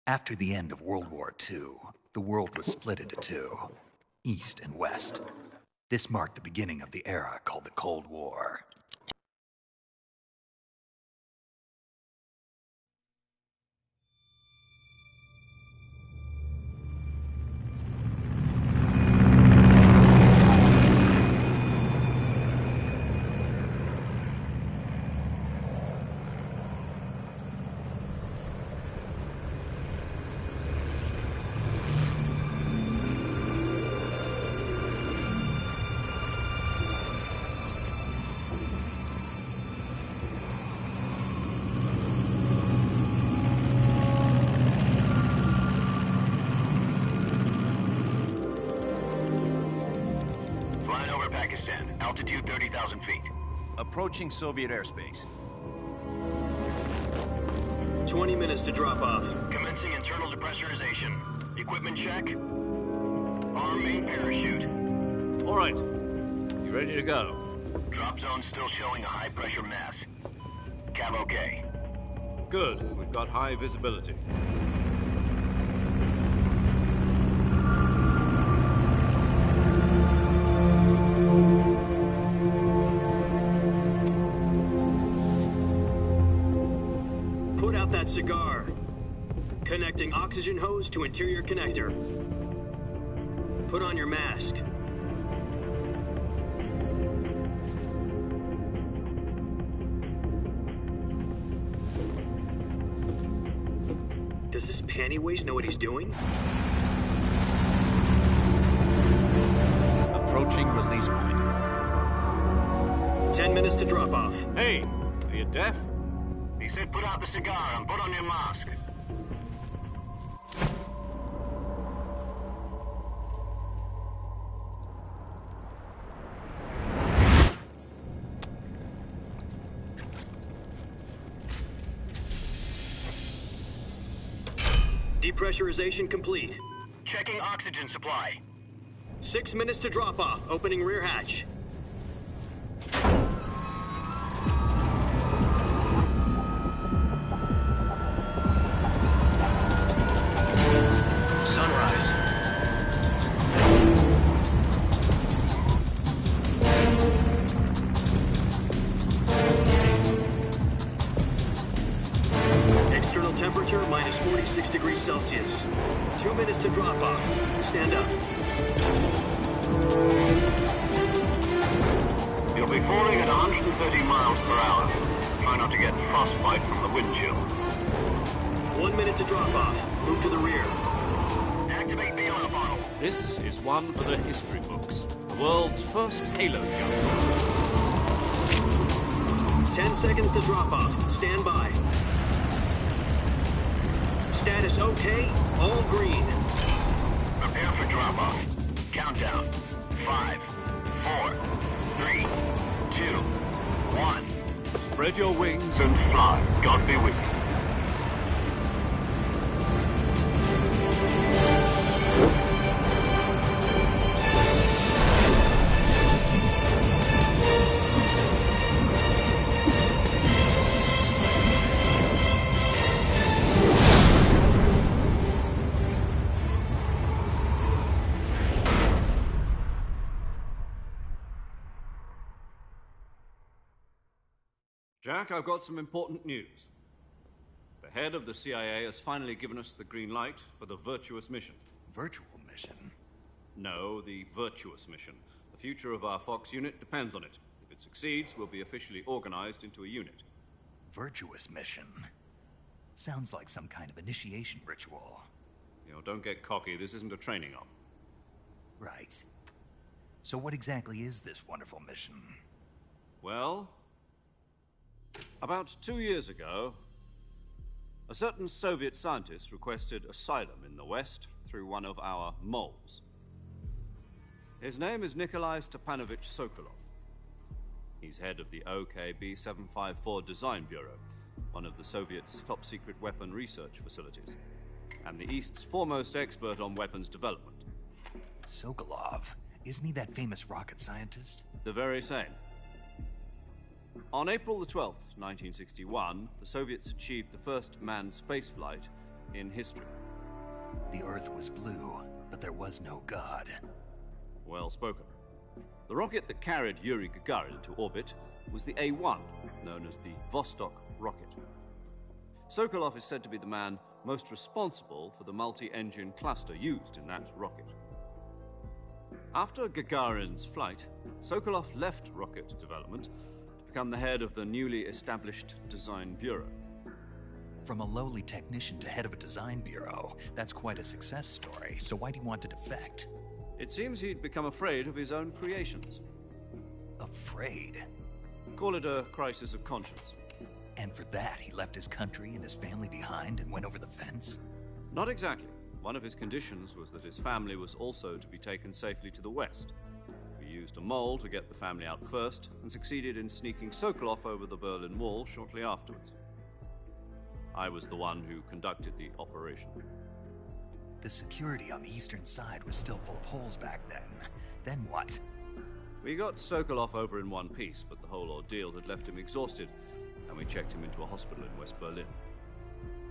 After the end of World War II, the world was split into two, East and West. This marked the beginning of the era called the Cold War. Altitude 30,000 feet. Approaching Soviet airspace. 20 minutes to drop off. Commencing internal depressurization. Equipment check. Arm main parachute. All right. You ready to go? Drop zone still showing a high pressure mass. Cav okay. Good. We've got high visibility. Put out that cigar. Connecting oxygen hose to interior connector. Put on your mask. Does this panty waste know what he's doing? Approaching release point. 10 minutes to drop off. Hey, are you deaf? He said put out the cigar and put on your mask. Depressurization complete. Checking oxygen supply. 6 minutes to drop off. Opening rear hatch. Sunrise. External temperature minus 46 degrees Celsius. 2 minutes to drop off. Stand up. You'll be falling at 130 miles per hour. Try not to get frostbite from the wind chill. 1 minute to drop off. Move to the rear. Activate the oil bottle. This is one for the history books. The world's first halo jump. 10 seconds to drop off. Stand by. Status okay. All green. Prepare for drop-off. Countdown. 5, 4, 3, 2, 1. Spread your wings And fly. God be with you. Jack, I've got some important news. The head of the CIA has finally given us the green light for the virtuous mission. Virtual mission? No, the virtuous mission. The future of our Fox unit depends on it. If it succeeds, we'll be officially organized into a unit. Virtuous mission? Sounds like some kind of initiation ritual. You know, don't get cocky. This isn't a training op. Right. So what exactly is this wonderful mission? Well, about 2 years ago, a certain Soviet scientist requested asylum in the West through one of our moles. His name is Nikolai Stepanovich Sokolov. He's head of the OKB-754 Design Bureau, one of the Soviets' top-secret weapon research facilities, and the East's foremost expert on weapons development. Sokolov? Isn't he that famous rocket scientist? The very same. On April the 12th, 1961, the Soviets achieved the first manned spaceflight in history. The Earth was blue, but there was no God. Well spoken. The rocket that carried Yuri Gagarin into orbit was the A-1, known as the Vostok rocket. Sokolov is said to be the man most responsible for the multi-engine cluster used in that rocket. After Gagarin's flight, Sokolov left rocket development to become the head of the newly established Design Bureau. From a lowly technician to head of a design bureau, that's quite a success story, so why do you want to defect? It seems he'd become afraid of his own creations. Afraid? Call it a crisis of conscience. And for that, he left his country and his family behind and went over the fence? Not exactly. One of his conditions was that his family was also to be taken safely to the west. We used a mole to get the family out first and succeeded in sneaking Sokolov over the Berlin Wall shortly afterwards. I was the one who conducted the operation. The security on the eastern side was still full of holes back then. Then what? We got Sokolov over in one piece, but the whole ordeal had left him exhausted, and we checked him into a hospital in West Berlin.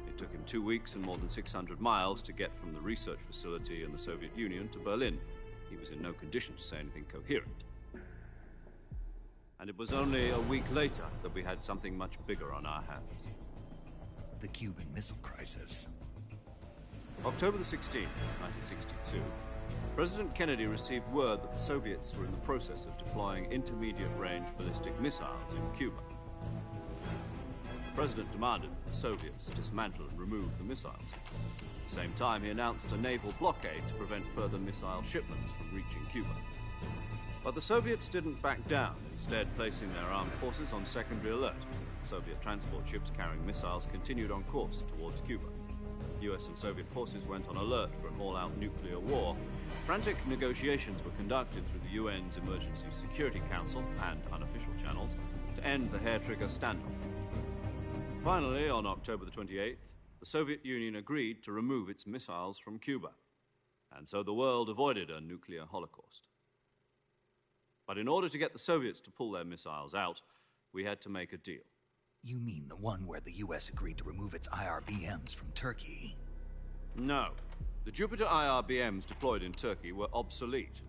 It took him 2 weeks and more than 600 miles to get from the research facility in the Soviet Union to Berlin. He was in no condition to say anything coherent. And it was only a week later that we had something much bigger on our hands. The Cuban Missile Crisis. October the 16th, 1962, President Kennedy received word that the Soviets were in the process of deploying intermediate-range ballistic missiles in Cuba. The President demanded that the Soviets dismantle and remove the missiles. At the same time, he announced a naval blockade to prevent further missile shipments from reaching Cuba. But the Soviets didn't back down, instead placing their armed forces on secondary alert. Soviet transport ships carrying missiles continued on course towards Cuba. US and Soviet forces went on alert for an all-out nuclear war. Frantic negotiations were conducted through the UN's Emergency Security Council and unofficial channels to end the hair-trigger standoff. Finally, on October the 28th, the Soviet Union agreed to remove its missiles from Cuba. And so the world avoided a nuclear holocaust. But in order to get the Soviets to pull their missiles out, we had to make a deal. You mean the one where the US agreed to remove its IRBMs from Turkey? No. The Jupiter IRBMs deployed in Turkey were obsolete,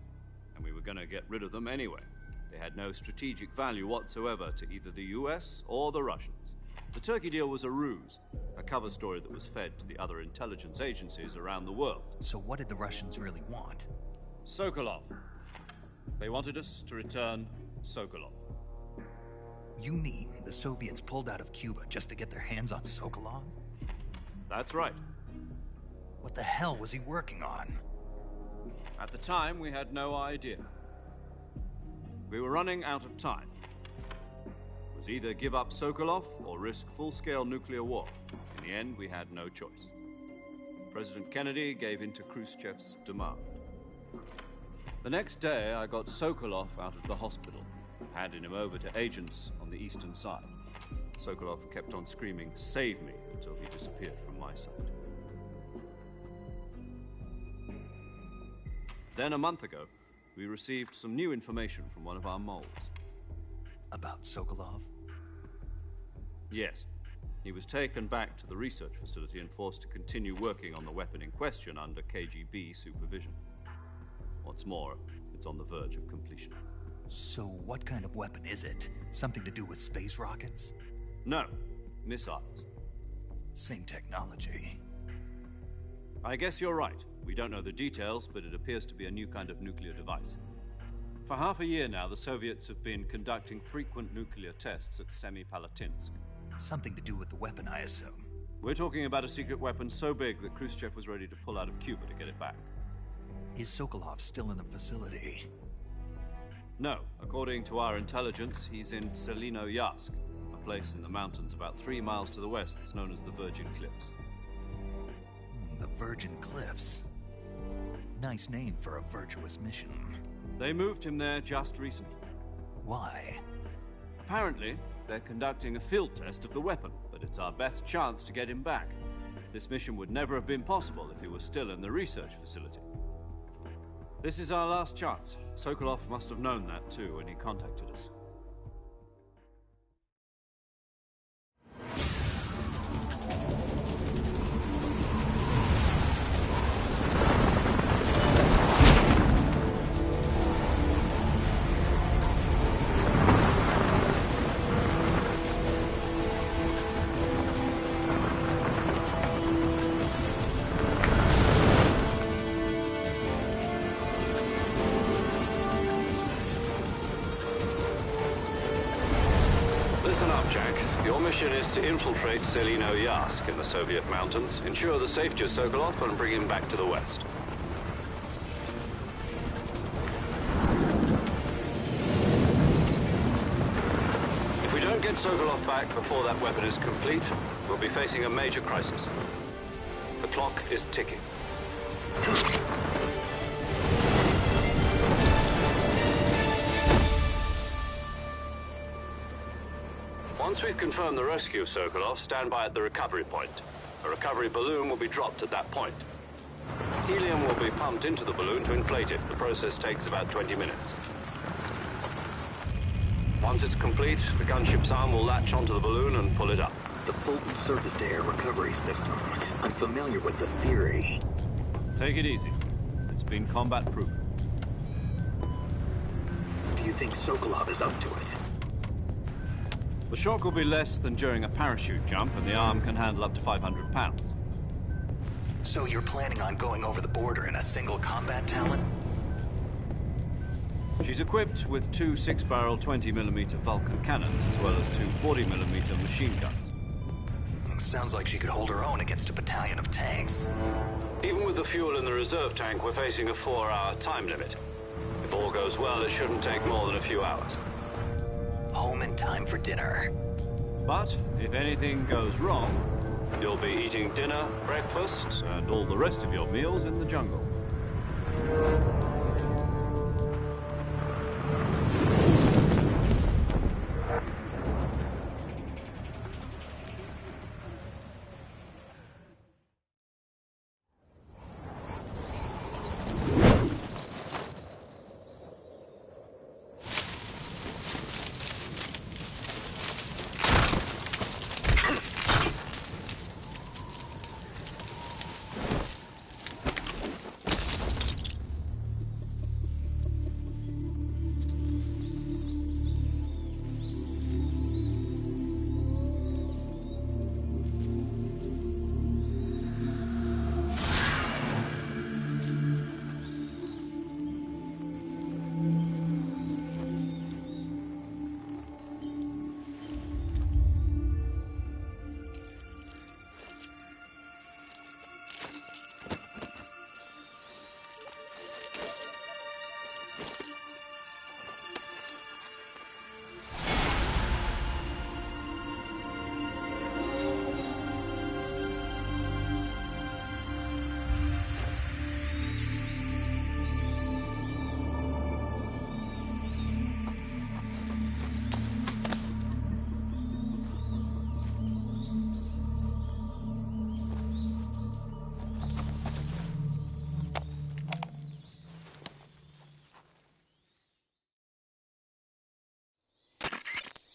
and we were going to get rid of them anyway. They had no strategic value whatsoever to either the US or the Russians. The Turkey deal was a ruse, a cover story that was fed to the other intelligence agencies around the world. So what did the Russians really want? Sokolov. They wanted us to return Sokolov. You mean the Soviets pulled out of Cuba just to get their hands on Sokolov? That's right. What the hell was he working on? At the time, we had no idea. We were running out of time. It was either give up Sokolov or risk full-scale nuclear war. In the end, we had no choice. President Kennedy gave in to Khrushchev's demand. The next day, I got Sokolov out of the hospital, handing him over to agents on the eastern side. Sokolov kept on screaming, "Save me," until he disappeared from my sight. Then, a month ago, we received some new information from one of our moles. About Sokolov? Yes. He was taken back to the research facility and forced to continue working on the weapon in question under KGB supervision. What's more, it's on the verge of completion. So what kind of weapon is it? Something to do with space rockets? No, missiles. Same technology. I guess you're right. We don't know the details, but it appears to be a new kind of nuclear device. For half a year now, the Soviets have been conducting frequent nuclear tests at Semipalatinsk. Something to do with the weapon, I assume. We're talking about a secret weapon so big that Khrushchev was ready to pull out of Cuba to get it back. Is Sokolov still in the facility? No. According to our intelligence, he's in Selinoyarsk, a place in the mountains about 3 miles to the west that's known as the Virgin Cliffs. The Virgin Cliffs. Nice name for a virtuous mission. They moved him there just recently. Why? Apparently, they're conducting a field test of the weapon, but it's our best chance to get him back. This mission would never have been possible if he was still in the research facility. This is our last chance. Sokolov must have known that too when he contacted us. mission is to infiltrate Selino Yask in the Soviet mountains, ensure the safety of Sokolov, and bring him back to the West. If we don't get Sokolov back before that weapon is complete, we'll be facing a major crisis. The clock is ticking. Once we've confirmed the rescue of Sokolov, stand by at the recovery point. A recovery balloon will be dropped at that point. Helium will be pumped into the balloon to inflate it. The process takes about 20 minutes. Once it's complete, the gunship's arm will latch onto the balloon and pull it up. The Fulton surface-to-air recovery system. I'm familiar with the theory. Take it easy. It's been combat-proven. Do you think Sokolov is up to it? The shock will be less than during a parachute jump, and the arm can handle up to 500 pounds. So you're planning on going over the border in a single combat talent? She's equipped with two 6-barrel 20mm Vulcan cannons, as well as two 40mm machine guns. Sounds like she could hold her own against a battalion of tanks. Even with the fuel in the reserve tank, we're facing a 4-hour time limit. If all goes well, it shouldn't take more than a few hours. Home in time for dinner. But if anything goes wrong, you'll be eating dinner, breakfast, and all the rest of your meals in the jungle.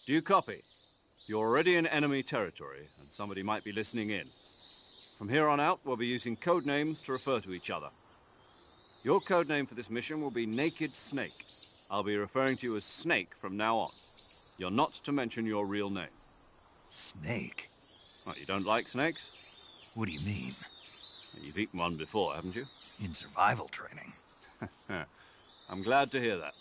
Do you copy? You're already in enemy territory, and somebody might be listening in. From here on out, we'll be using code names to refer to each other. Your code name for this mission will be Naked Snake. I'll be referring to you as Snake from now on. You're not to mention your real name. Snake? What, you don't like snakes? What do you mean? You've eaten one before, haven't you? In survival training. I'm glad to hear that.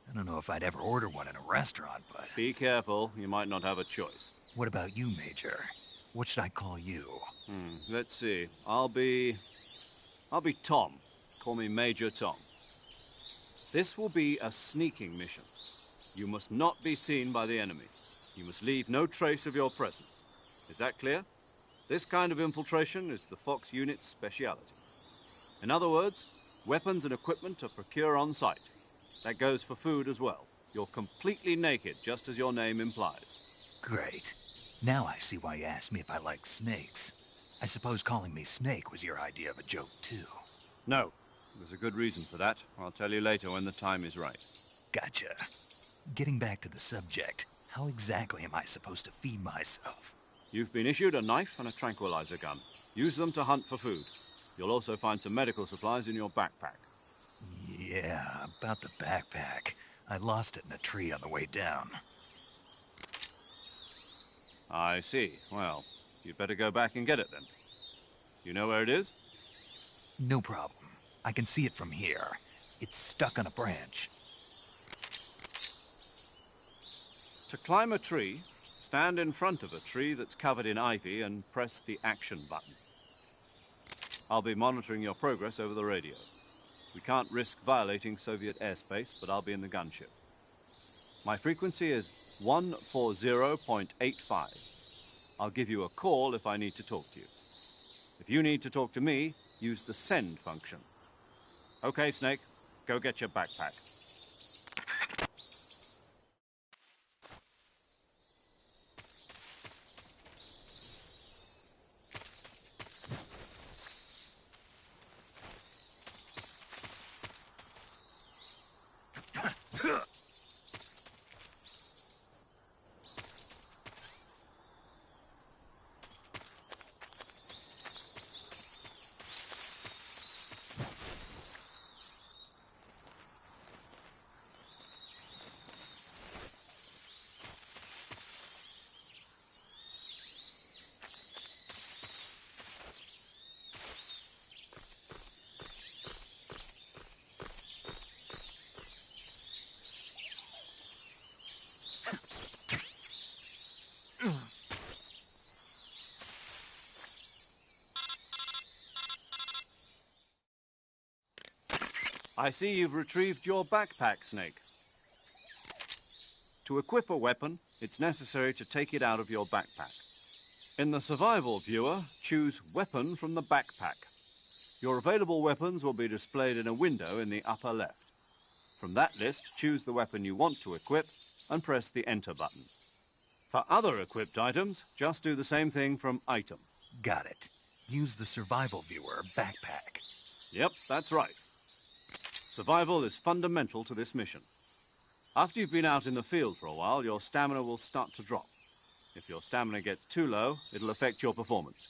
I don't know if I'd ever order one in a restaurant, but... Be careful, you might not have a choice. What about you, Major? What should I call you? Let's see. I'll be Tom. Call me Major Tom. This will be a sneaking mission. You must not be seen by the enemy. You must leave no trace of your presence. Is that clear? This kind of infiltration is the Fox unit's speciality. In other words, weapons and equipment are procured on site. That goes for food as well. You're completely naked, just as your name implies. Great. Now I see why you asked me if I like snakes. I suppose calling me Snake was your idea of a joke, too. No. There's a good reason for that. I'll tell you later when the time is right. Gotcha. Getting back to the subject, how exactly am I supposed to feed myself? You've been issued a knife and a tranquilizer gun. Use them to hunt for food. You'll also find some medical supplies in your backpack. Yeah, about the backpack. I lost it in a tree on the way down. I see. Well, you'd better go back and get it then. You know where it is? No problem. I can see it from here. It's stuck on a branch. To climb a tree, Stand in front of a tree that's covered in ivy and press the action button. I'll be monitoring your progress over the radio. We can't risk violating Soviet airspace, but I'll be in the gunship. My frequency is 140.85. I'll give you a call if I need to talk to you. If you need to talk to me, use the send function. Okay, Snake, go get your backpack. I see you've retrieved your backpack, Snake. To equip a weapon, it's necessary to take it out of your backpack. In the survival viewer, choose Weapon from the backpack. Your available weapons will be displayed in a window in the upper left. From that list, choose the weapon you want to equip and press the Enter button. For other equipped items, just do the same thing from Item. Got it. Use the survival viewer backpack. Yep, that's right. Survival is fundamental to this mission. After you've been out in the field for a while, your stamina will start to drop. If your stamina gets too low, it'll affect your performance.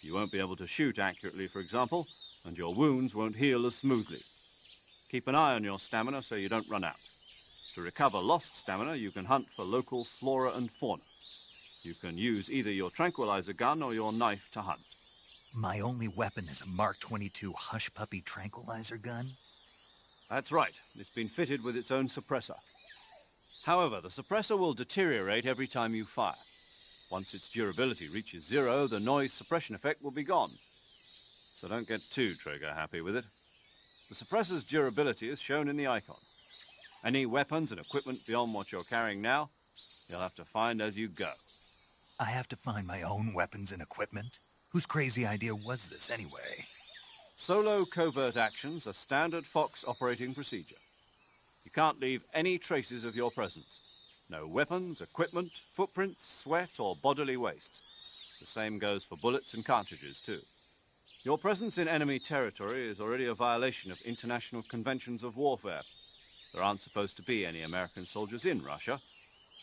You won't be able to shoot accurately, for example, and your wounds won't heal as smoothly. Keep an eye on your stamina so you don't run out. To recover lost stamina, you can hunt for local flora and fauna. You can use either your tranquilizer gun or your knife to hunt. My only weapon is a Mark 22 Hush Puppy tranquilizer gun? That's right. It's been fitted with its own suppressor. However, the suppressor will deteriorate every time you fire. Once its durability reaches 0, the noise suppression effect will be gone. So don't get too trigger-happy with it. The suppressor's durability is shown in the icon. Any weapons and equipment beyond what you're carrying now, you'll have to find as you go. I have to find my own weapons and equipment? Whose crazy idea was this anyway? Solo covert actions are standard Fox operating procedure. You can't leave any traces of your presence. No weapons, equipment, footprints, sweat, or bodily waste. The same goes for bullets and cartridges, too. Your presence in enemy territory is already a violation of international conventions of warfare. There aren't supposed to be any American soldiers in Russia.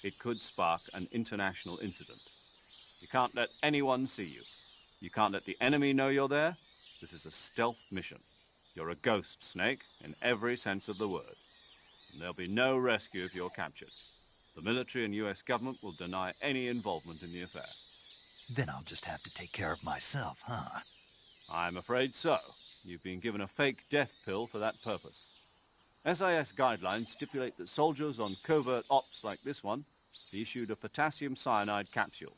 It could spark an international incident. You can't let anyone see you. You can't let the enemy know you're there. This is a stealth mission. You're a ghost, Snake, in every sense of the word. And there'll be no rescue if you're captured. The military and US government will deny any involvement in the affair. Then I'll just have to take care of myself, huh? I'm afraid so. You've been given a fake death pill for that purpose. SIS guidelines stipulate that soldiers on covert ops like this one be issued a potassium cyanide capsule.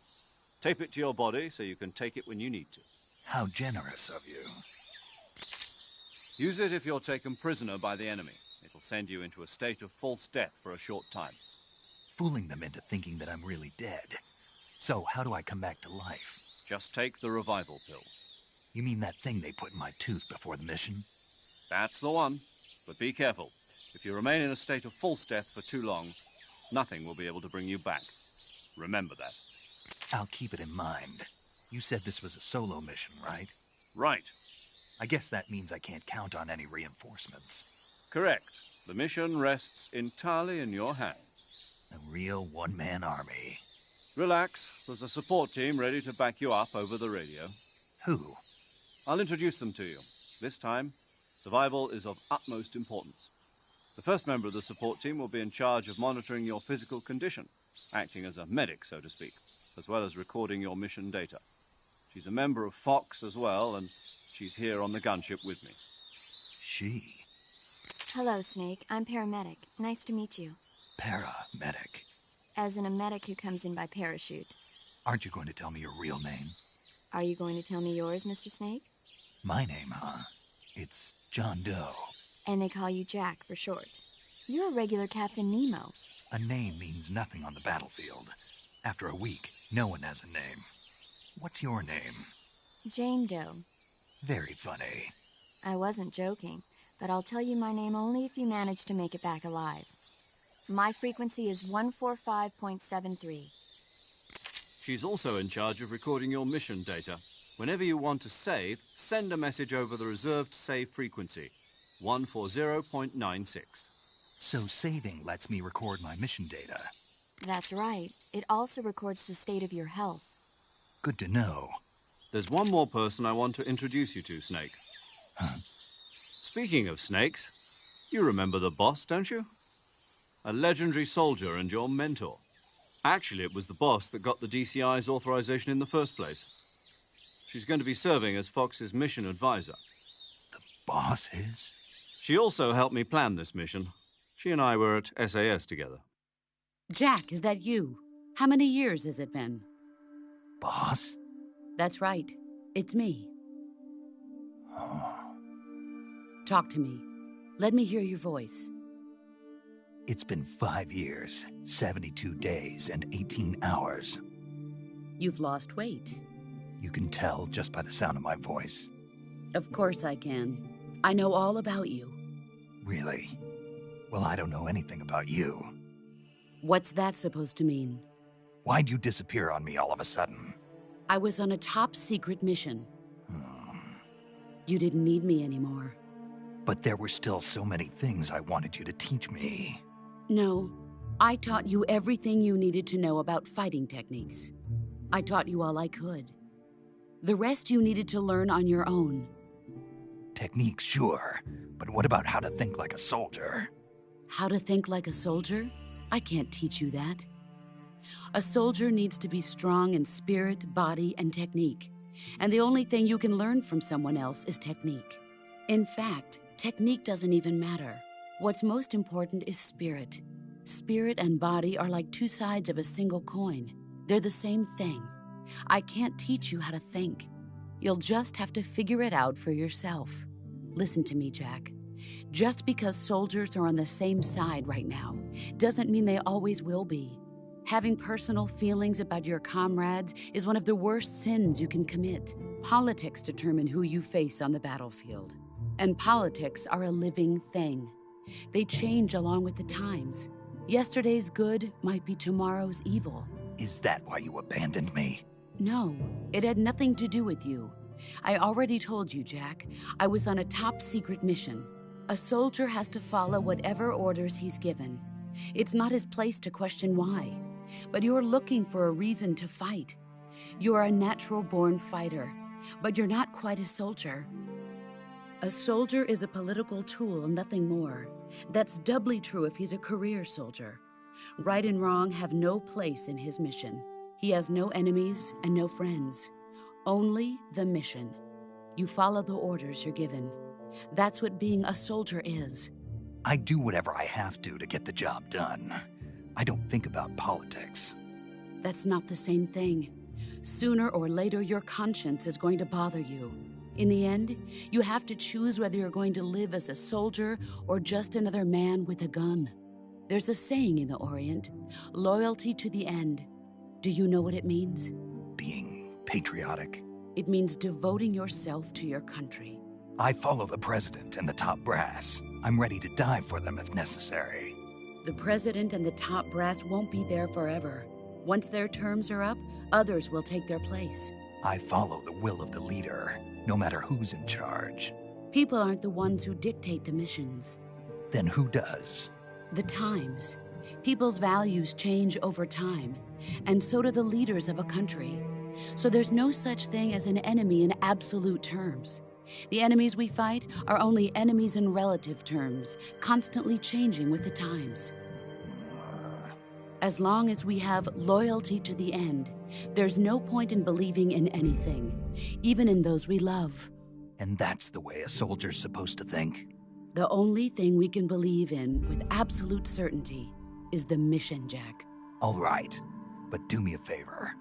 Tape it to your body so you can take it when you need to. How generous of you. Use it if you're taken prisoner by the enemy. It'll send you into a state of false death for a short time. Fooling them into thinking that I'm really dead. So, how do I come back to life? Just take the revival pill. You mean that thing they put in my tooth before the mission? That's the one. But be careful. If you remain in a state of false death for too long, nothing will be able to bring you back. Remember that. I'll keep it in mind. You said this was a solo mission, right? Right. I guess that means I can't count on any reinforcements. Correct. The mission rests entirely in your hands. A real one-man army. Relax. There's a support team ready to back you up over the radio. Who? I'll introduce them to you. This time, survival is of utmost importance. The first member of the support team will be in charge of monitoring your physical condition, acting as a medic, so to speak, as well as recording your mission data. She's a member of Fox as well, and she's here on the gunship with me. She? Hello, Snake. I'm paramedic. Nice to meet you. Paramedic. As in a medic who comes in by parachute. Aren't you going to tell me your real name? Are you going to tell me yours, Mr. Snake? My name, huh? It's John Doe. And they call you Jack for short. You're a regular Captain Nemo. A name means nothing on the battlefield. After a week, no one has a name. What's your name? Jane Doe. Very funny. I wasn't joking, but I'll tell you my name only if you manage to make it back alive. My frequency is 145.73. She's also in charge of recording your mission data. Whenever you want to save, send a message over the reserved save frequency, 140.96. So saving lets me record my mission data. That's right. It also records the state of your health. Good to know. There's one more person I want to introduce you to, Snake. Huh? Speaking of snakes, you remember the boss, don't you? A legendary soldier and your mentor. Actually, it was the boss that got the DCI's authorization in the first place. She's going to be serving as Fox's mission advisor. The boss is? She also helped me plan this mission. She and I were at SAS together. Jack, is that you? How many years has it been? Boss? That's right. It's me. Talk to me. Let me hear your voice. It's been 5 years, 72 days, and 18 hours. You've lost weight. You can tell just by the sound of my voice. Of course I can. I know all about you. Really? Well, I don't know anything about you. What's that supposed to mean? Why'd you disappear on me all of a sudden? I was on a top-secret mission. You didn't need me anymore. But there were still so many things I wanted you to teach me. No, I taught you everything you needed to know about fighting techniques. I taught you all I could. The rest you needed to learn on your own. Techniques, sure. But what about how to think like a soldier? How to think like a soldier? I can't teach you that. A soldier needs to be strong in spirit, body, and technique. And the only thing you can learn from someone else is technique. In fact, technique doesn't even matter. What's most important is spirit. Spirit and body are like two sides of a single coin. They're the same thing. I can't teach you how to think. You'll just have to figure it out for yourself. Listen to me, Jack. Just because soldiers are on the same side right now doesn't mean they always will be. Having personal feelings about your comrades is one of the worst sins you can commit. Politics determine who you face on the battlefield. And politics are a living thing. They change along with the times. Yesterday's good might be tomorrow's evil. Is that why you abandoned me? No, it had nothing to do with you. I already told you, Jack. I was on a top-secret mission. A soldier has to follow whatever orders he's given. It's not his place to question why. But you're looking for a reason to fight. You're a natural-born fighter, but you're not quite a soldier. A soldier is a political tool, nothing more. That's doubly true if he's a career soldier. Right and wrong have no place in his mission. He has no enemies and no friends. Only the mission. You follow the orders you're given. That's what being a soldier is. I do whatever I have to get the job done. I don't think about politics. That's not the same thing. Sooner or later, your conscience is going to bother you. In the end, you have to choose whether you're going to live as a soldier or just another man with a gun. There's a saying in the Orient, loyalty to the end. Do you know what it means? Being patriotic. It means devoting yourself to your country. I follow the president and the top brass. I'm ready to die for them if necessary. The president and the top brass won't be there forever. Once their terms are up, others will take their place. I follow the will of the leader, no matter who's in charge. People aren't the ones who dictate the missions. Then who does? The times. People's values change over time, and so do the leaders of a country. So there's no such thing as an enemy in absolute terms. The enemies we fight are only enemies in relative terms, constantly changing with the times. As long as we have loyalty to the end, there's no point in believing in anything, even in those we love. And that's the way a soldier's supposed to think? The only thing we can believe in with absolute certainty is the mission, Jack. All right, but do me a favor.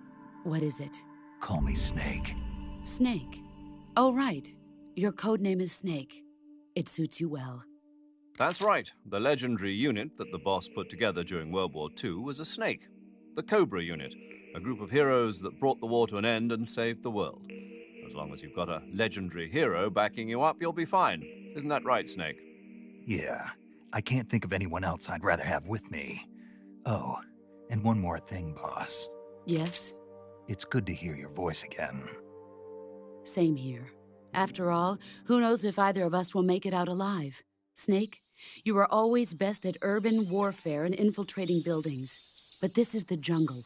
What is it? Call me Snake. Snake. Oh, right. Your code name is Snake. It suits you well. That's right. The legendary unit that the boss put together during World War II was a Snake. The Cobra unit, a group of heroes that brought the war to an end and saved the world. As long as you've got a legendary hero backing you up, you'll be fine. Isn't that right, Snake? Yeah, I can't think of anyone else I'd rather have with me. Oh, and one more thing, boss. Yes? It's good to hear your voice again. Same here. After all, who knows if either of us will make it out alive? Snake, you are always best at urban warfare and infiltrating buildings. But this is the jungle.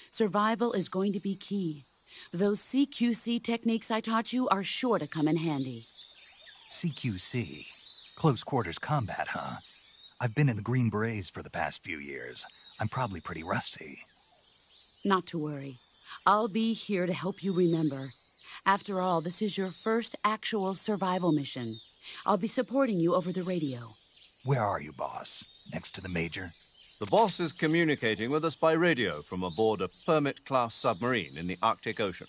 Survival is going to be key. Those CQC techniques I taught you are sure to come in handy. CQC? Close quarters combat, huh? I've been in the Green Berets for the past few years. I'm probably pretty rusty. Not to worry. I'll be here to help you remember. After all, this is your first actual survival mission. I'll be supporting you over the radio. Where are you, boss? Next to the Major? The boss is communicating with us by radio from aboard a Permit-class submarine in the Arctic Ocean.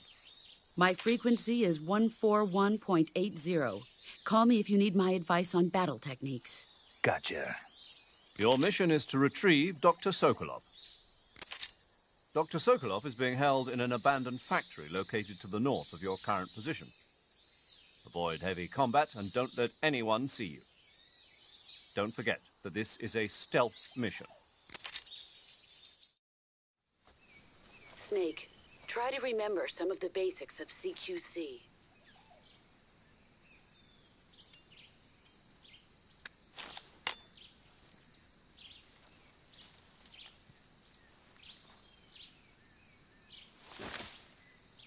My frequency is 141.80. Call me if you need my advice on battle techniques. Gotcha. Your mission is to retrieve Dr. Sokolov. Dr. Sokolov is being held in an abandoned factory located to the north of your current position. Avoid heavy combat and don't let anyone see you. Don't forget that this is a stealth mission. Snake, try to remember some of the basics of CQC.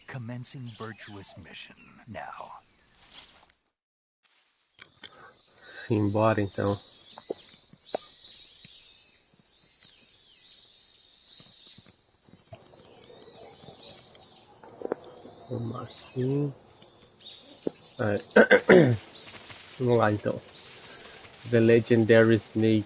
Commencing virtuous mission now. Embora então. Vamos aqui. Vamos lá então. The Legendary Snake.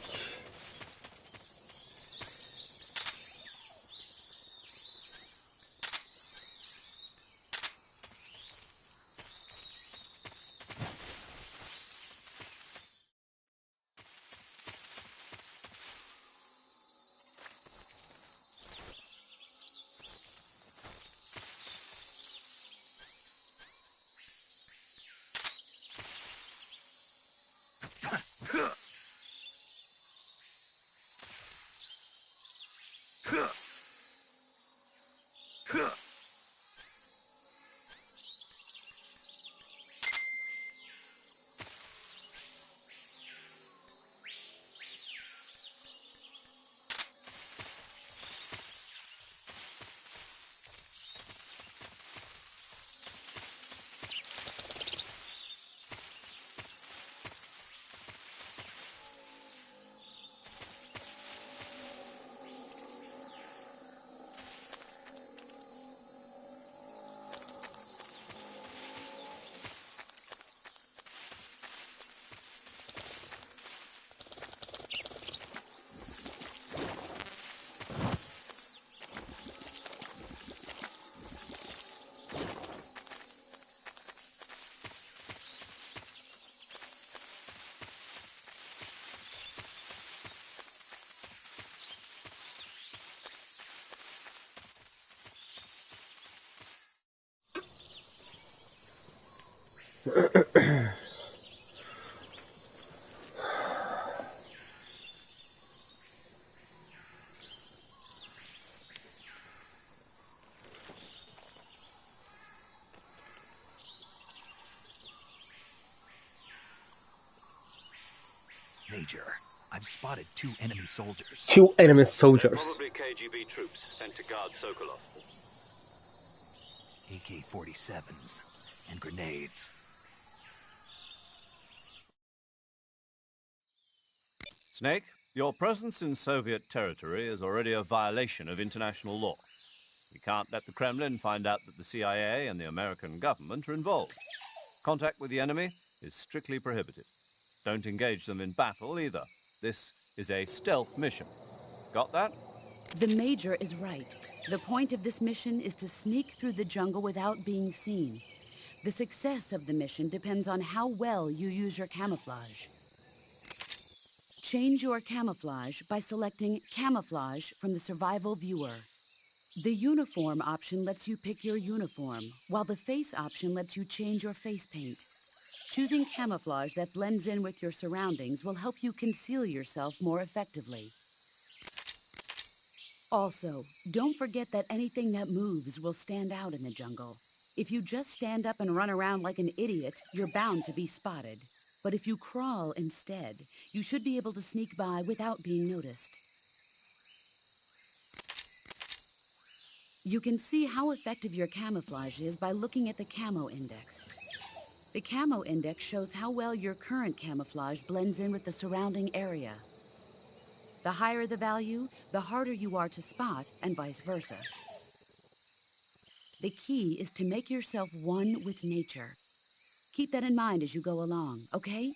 Major, I've spotted 2 enemy soldiers. 2 enemy soldiers. Probably KGB troops sent to guard Sokolov. AK-47s and grenades. Snake, your presence in Soviet territory is already a violation of international law. We can't let the Kremlin find out that the CIA and the American government are involved. Contact with the enemy is strictly prohibited. Don't engage them in battle either. This is a stealth mission. Got that? The Major is right. The point of this mission is to sneak through the jungle without being seen. The success of the mission depends on how well you use your camouflage. Change your camouflage by selecting Camouflage from the Survival Viewer. The Uniform option lets you pick your uniform, while the Face option lets you change your face paint. Choosing camouflage that blends in with your surroundings will help you conceal yourself more effectively. Also, don't forget that anything that moves will stand out in the jungle. If you just stand up and run around like an idiot, you're bound to be spotted. But if you crawl instead, you should be able to sneak by without being noticed. You can see how effective your camouflage is by looking at the Camo Index. The Camo Index shows how well your current camouflage blends in with the surrounding area. The higher the value, the harder you are to spot, and vice versa. The key is to make yourself one with nature. Keep that in mind as you go along, okay?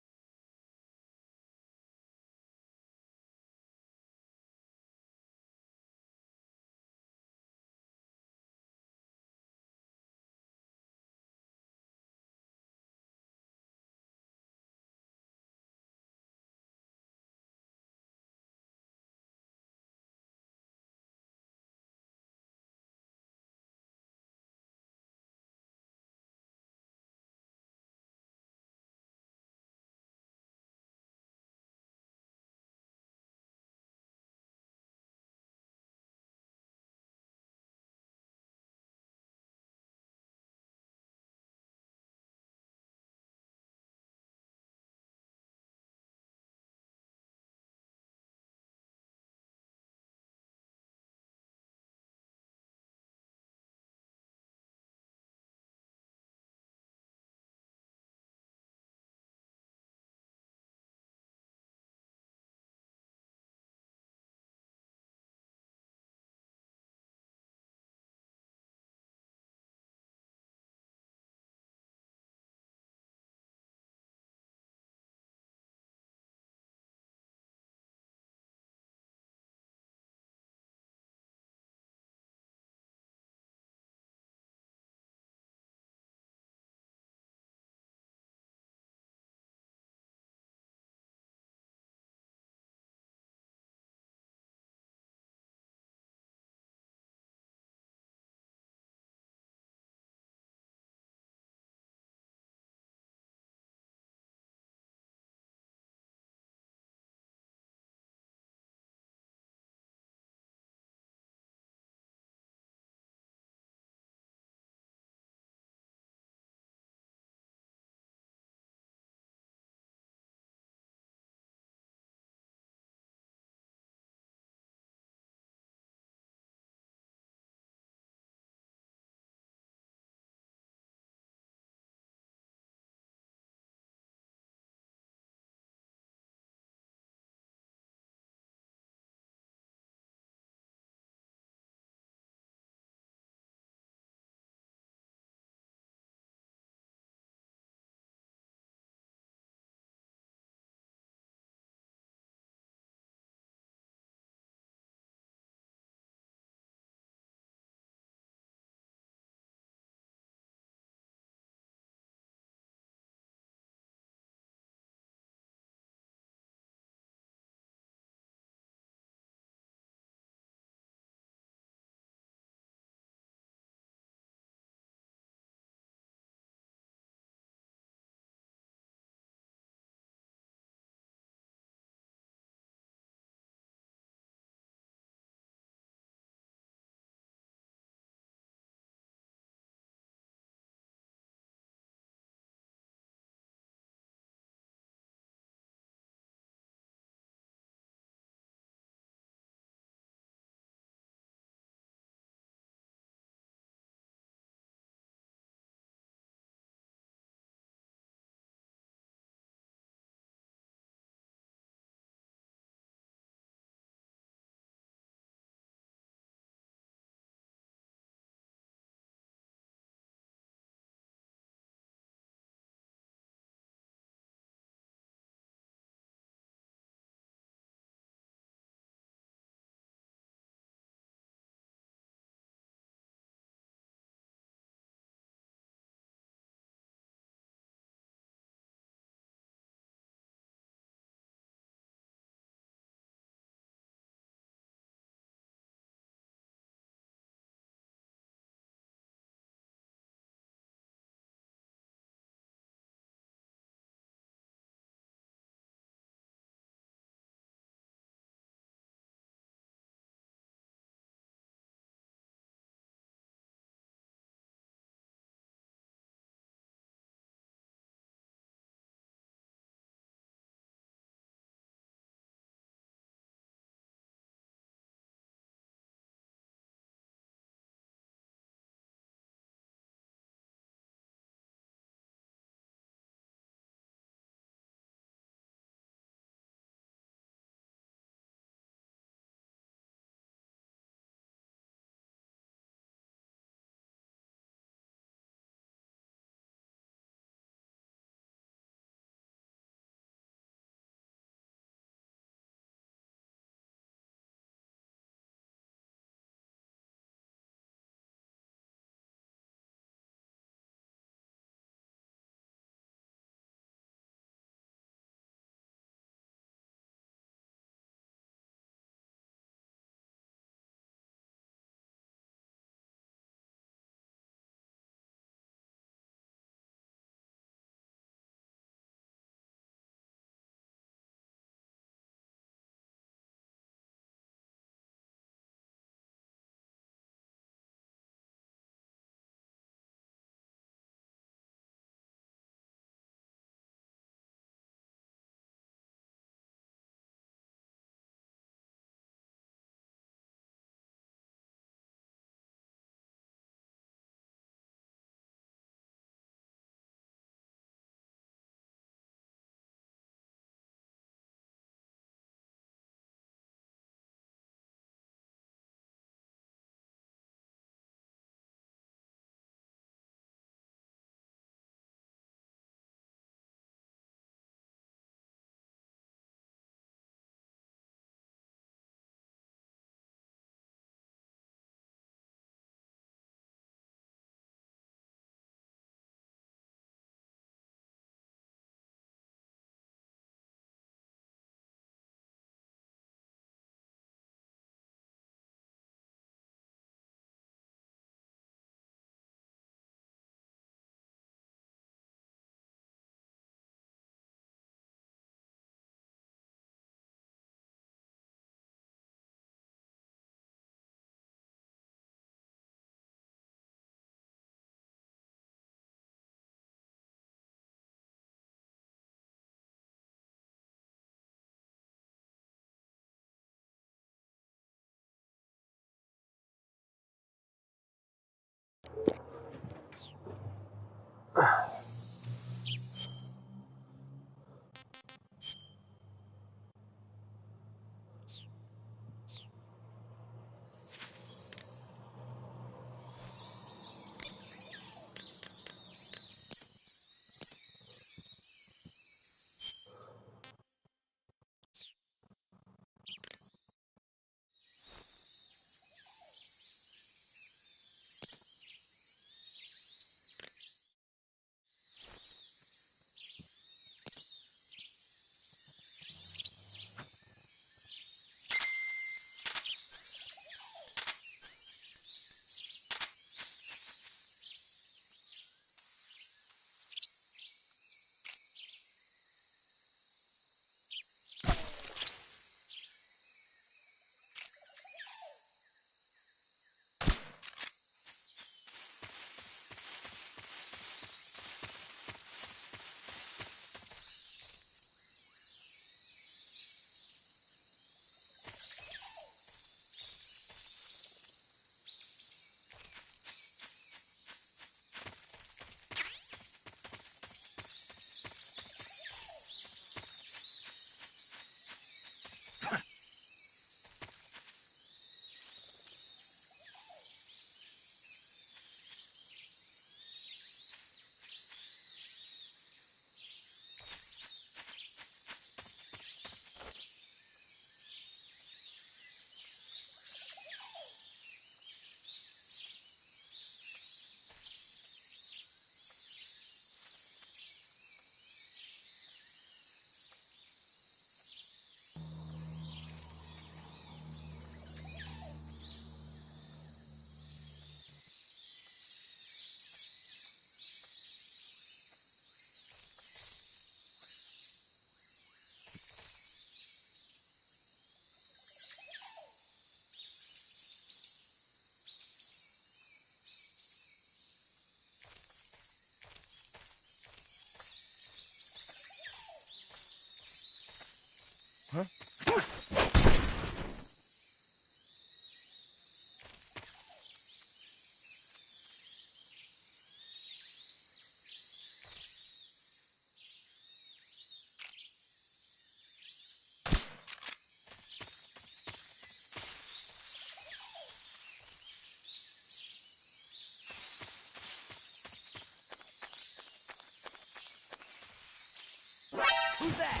Who's that?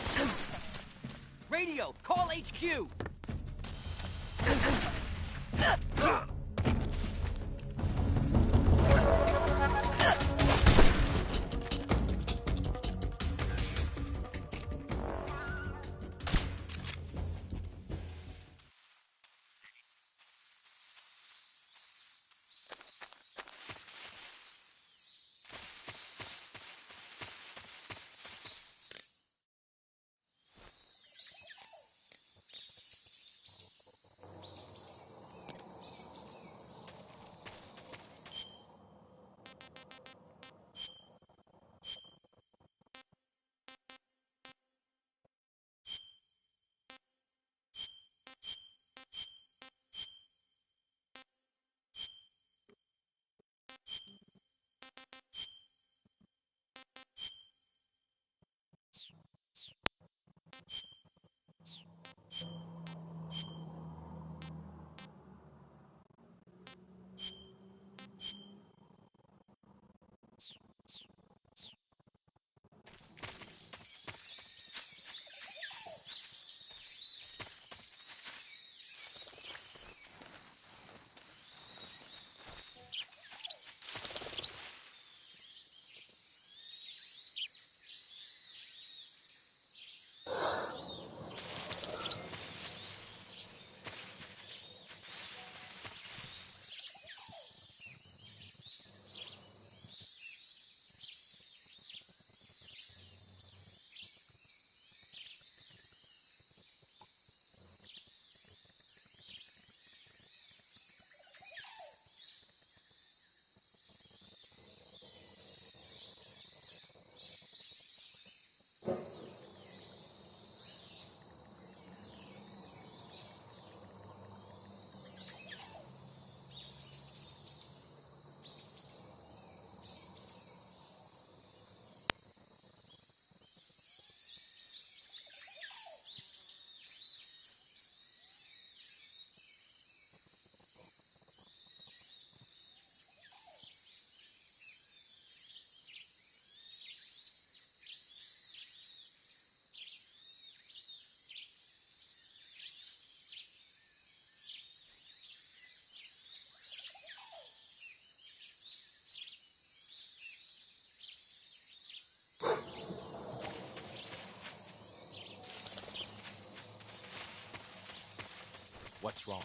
Radio, call HQ! What's wrong?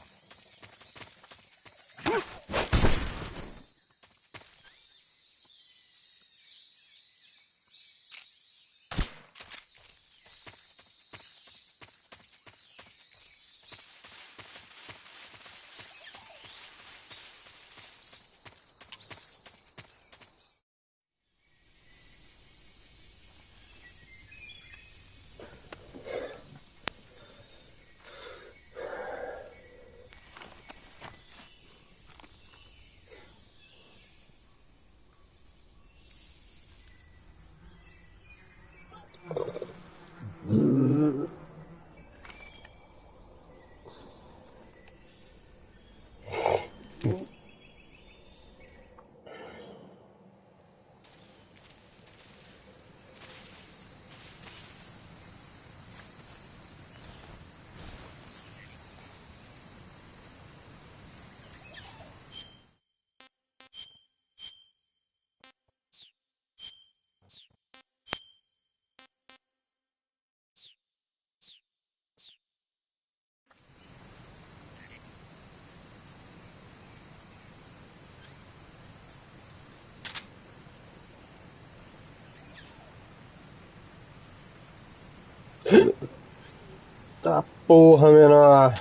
Tá porra, menor.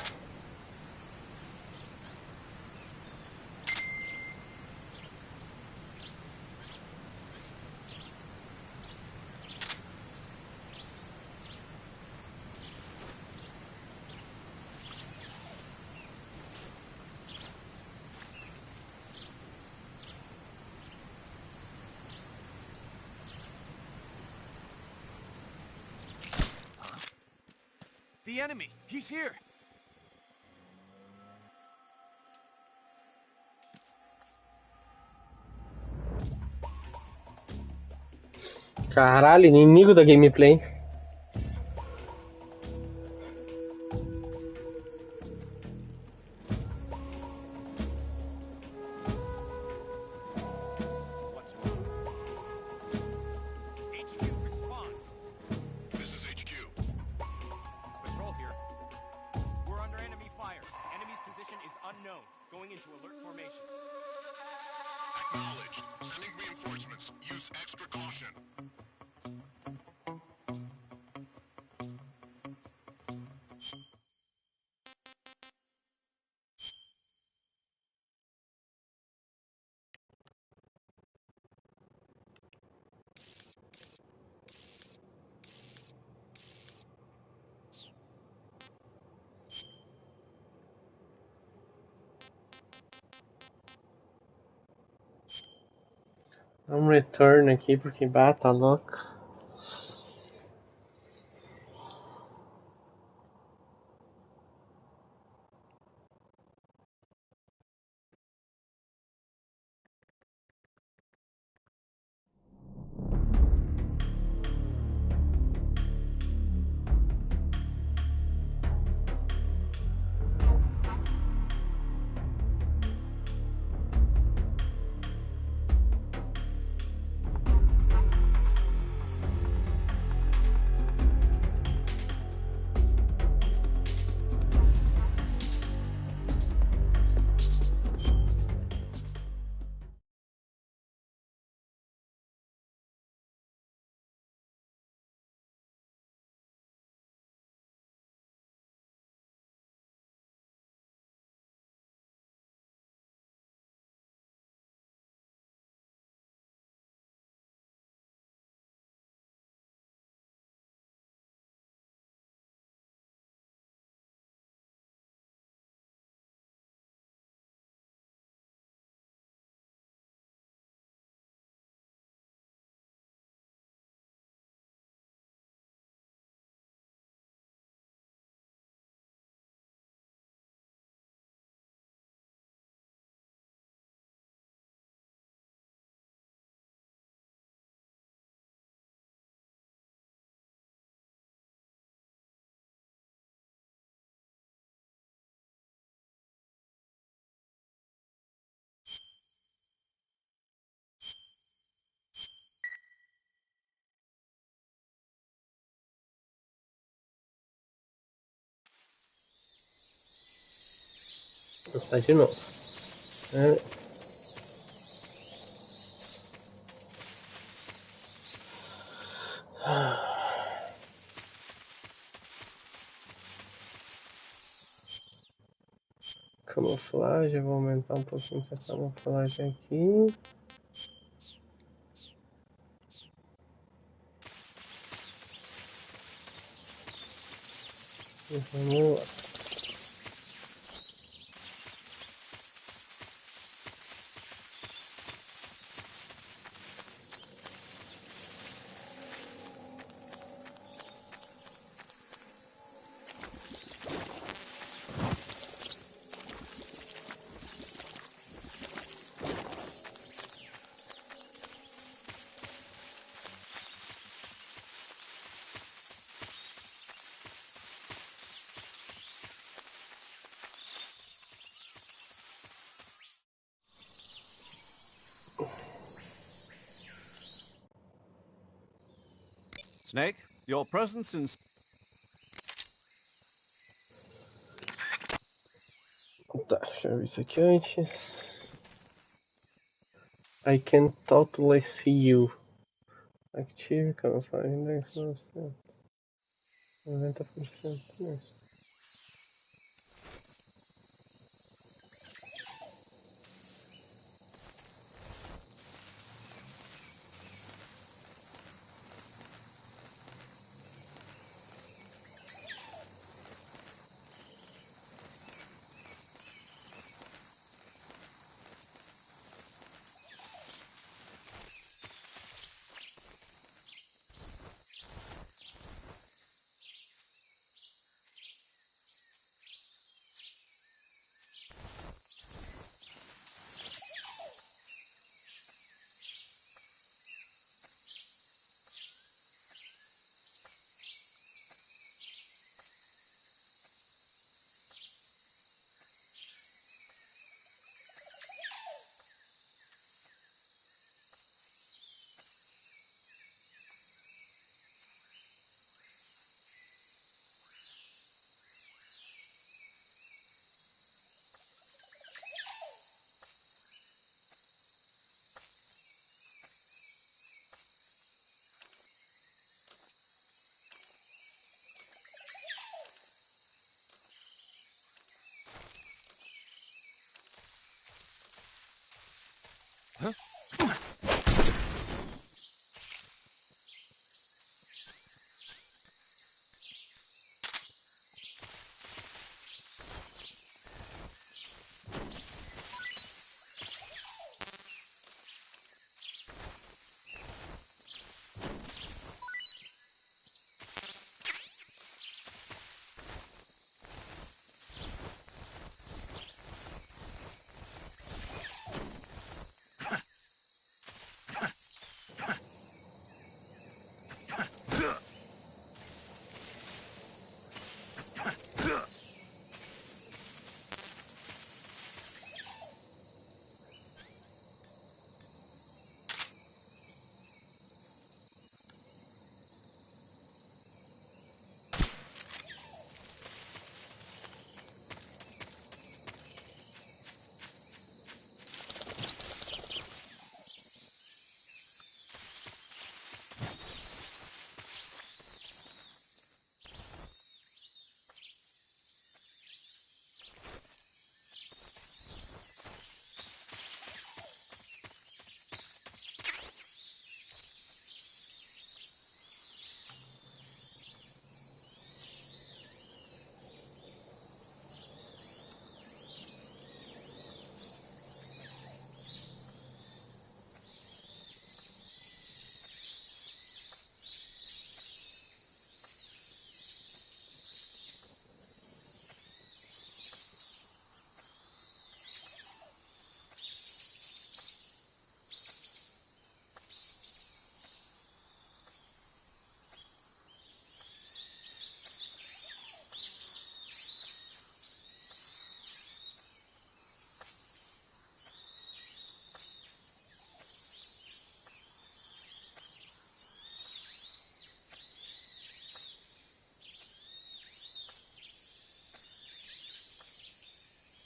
The enemy! He's here! Caralho, inimigo da gameplay. What's wrong? HQ, respond! This is HQ. Patrol here. We're under enemy fire. Enemy's position is unknown. Going into alert formation. Acknowledged. Sending reinforcements. Use extra caution. Vamos return aqui porque tá louco. Sai de novo. É. Camuflagem, vou aumentar um pouquinho essa camuflagem aqui. E vamos lá. Snake, your presence in... Tá, deixa eu ver isso aqui antes. I can totally see you. Active camuflagem 10%. 90%. Né?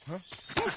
Huh?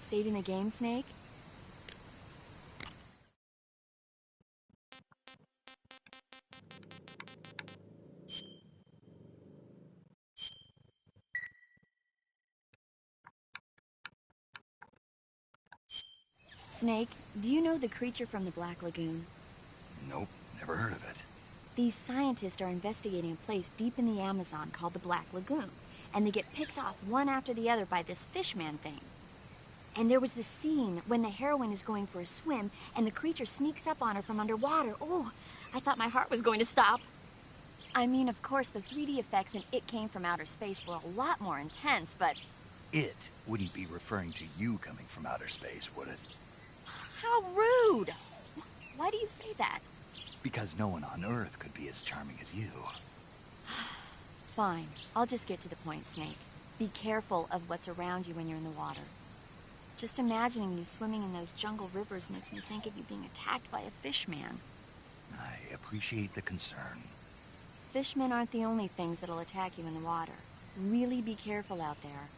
Saving the game, Snake? Snake, do you know the creature from the Black Lagoon? Nope, never heard of it. These scientists are investigating a place deep in the Amazon called the Black Lagoon, and they get picked off one after the other by this fishman thing. And there was this scene when the heroine is going for a swim, and the creature sneaks up on her from underwater. Oh, I thought my heart was going to stop. I mean, of course, the 3D effects in It Came from Outer Space were a lot more intense, but... It wouldn't be referring to you coming from outer space, would it? How rude! Why do you say that? Because no one on Earth could be as charming as you. Fine. I'll just get to the point, Snake. Be careful of what's around you when you're in the water. Just imagining you swimming in those jungle rivers makes me think of you being attacked by a fishman. I appreciate the concern. Fishmen aren't the only things that'll attack you in the water. Really be careful out there.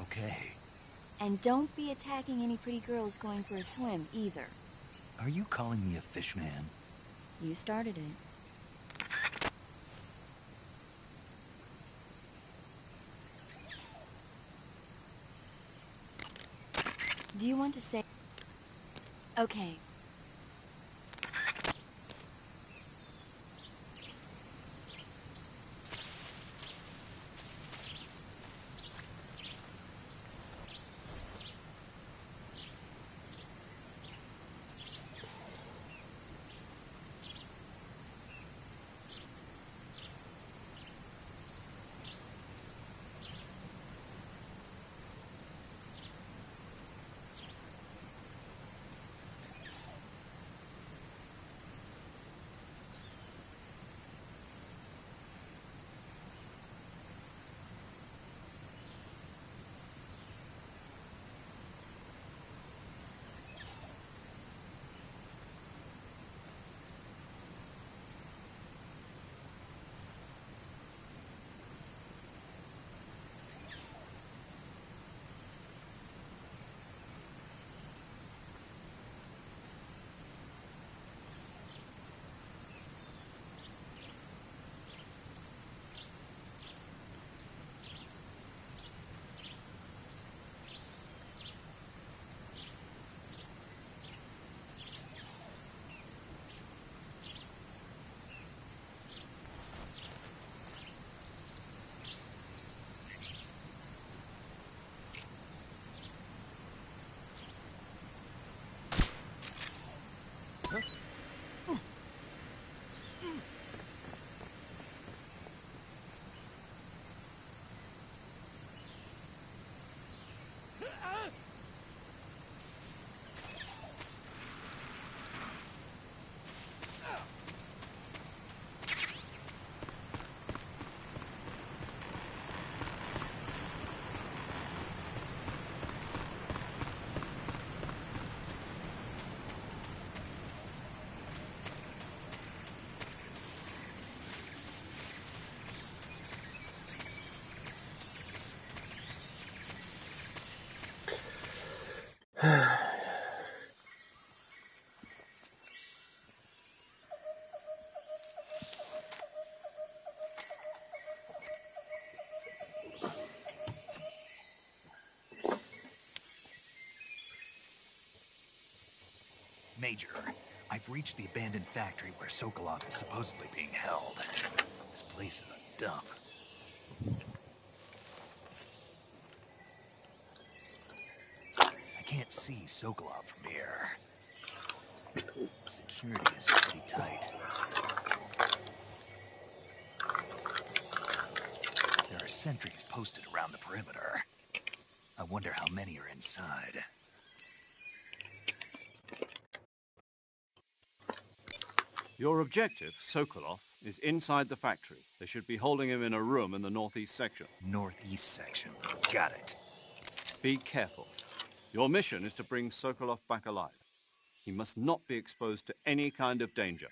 Okay. And don't be attacking any pretty girls going for a swim, either. Are you calling me a fishman? You started it. Do you want to say... Okay. Major, I've reached the abandoned factory where Sokolov is supposedly being held. This place is a dump. I can't see Sokolov from here. Security is pretty tight. There are sentries posted around the perimeter. I wonder how many are inside. Your objective, Sokolov, is inside the factory. They should be holding him in a room in the northeast section. Northeast section. Got it. Be careful. Your mission is to bring Sokolov back alive. He must not be exposed to any kind of danger.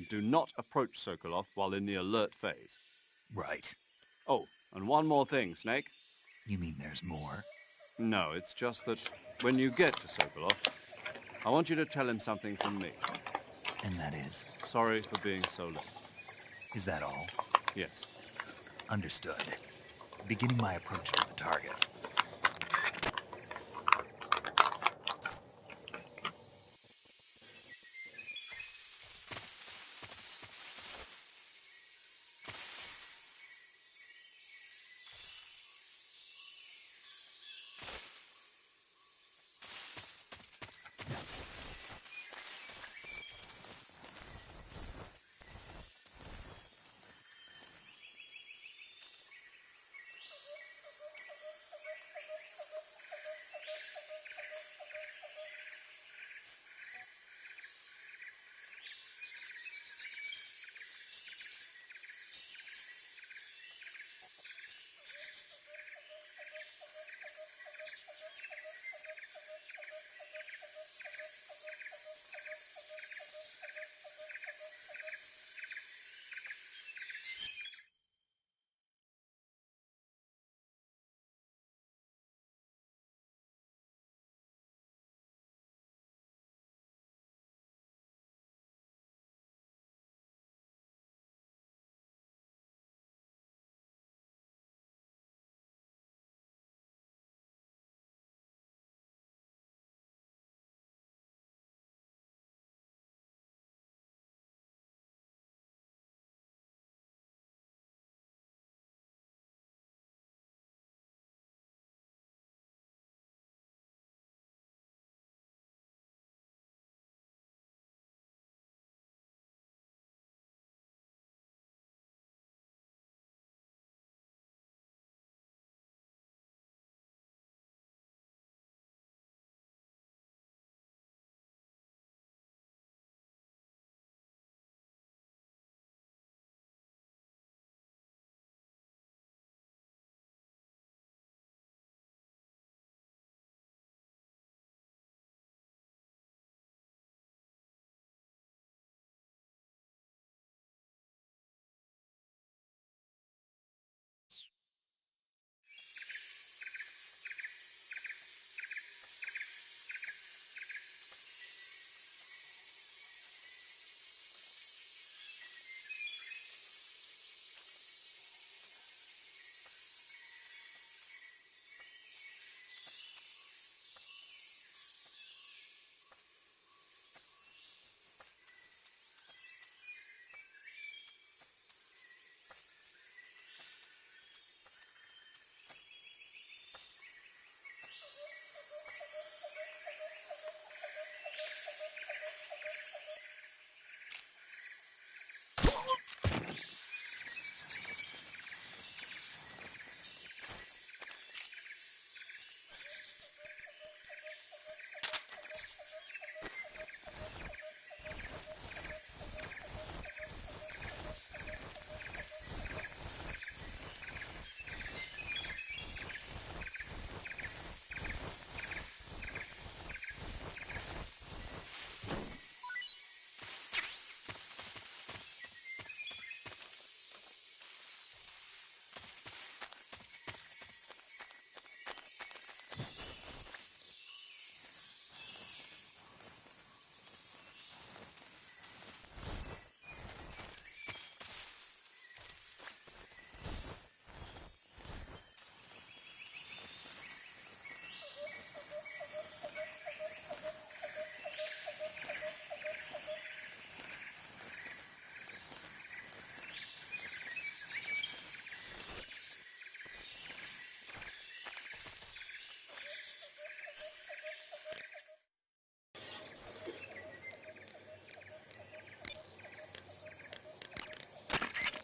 Do not approach Sokolov while in the alert phase. Right. Oh, and one more thing, Snake. You mean there's more? No, it's just that when you get to Sokolov, I want you to tell him something from me. And that is? Sorry for being so late. Is that all? Yes. Understood. Beginning my approach to the target.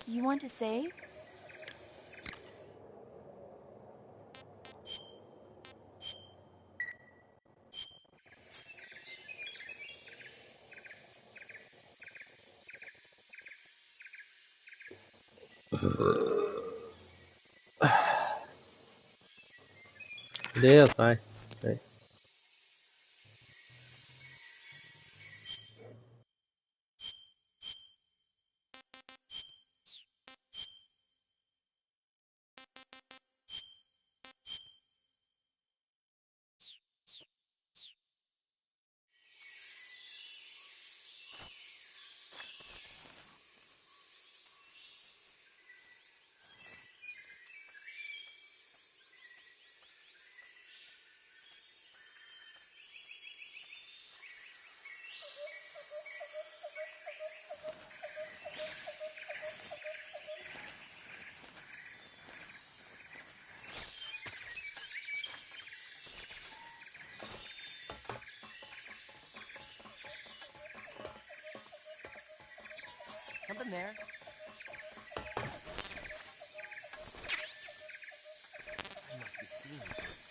You want to save? Deus, vai. Vai. Something there. I must be seeing things.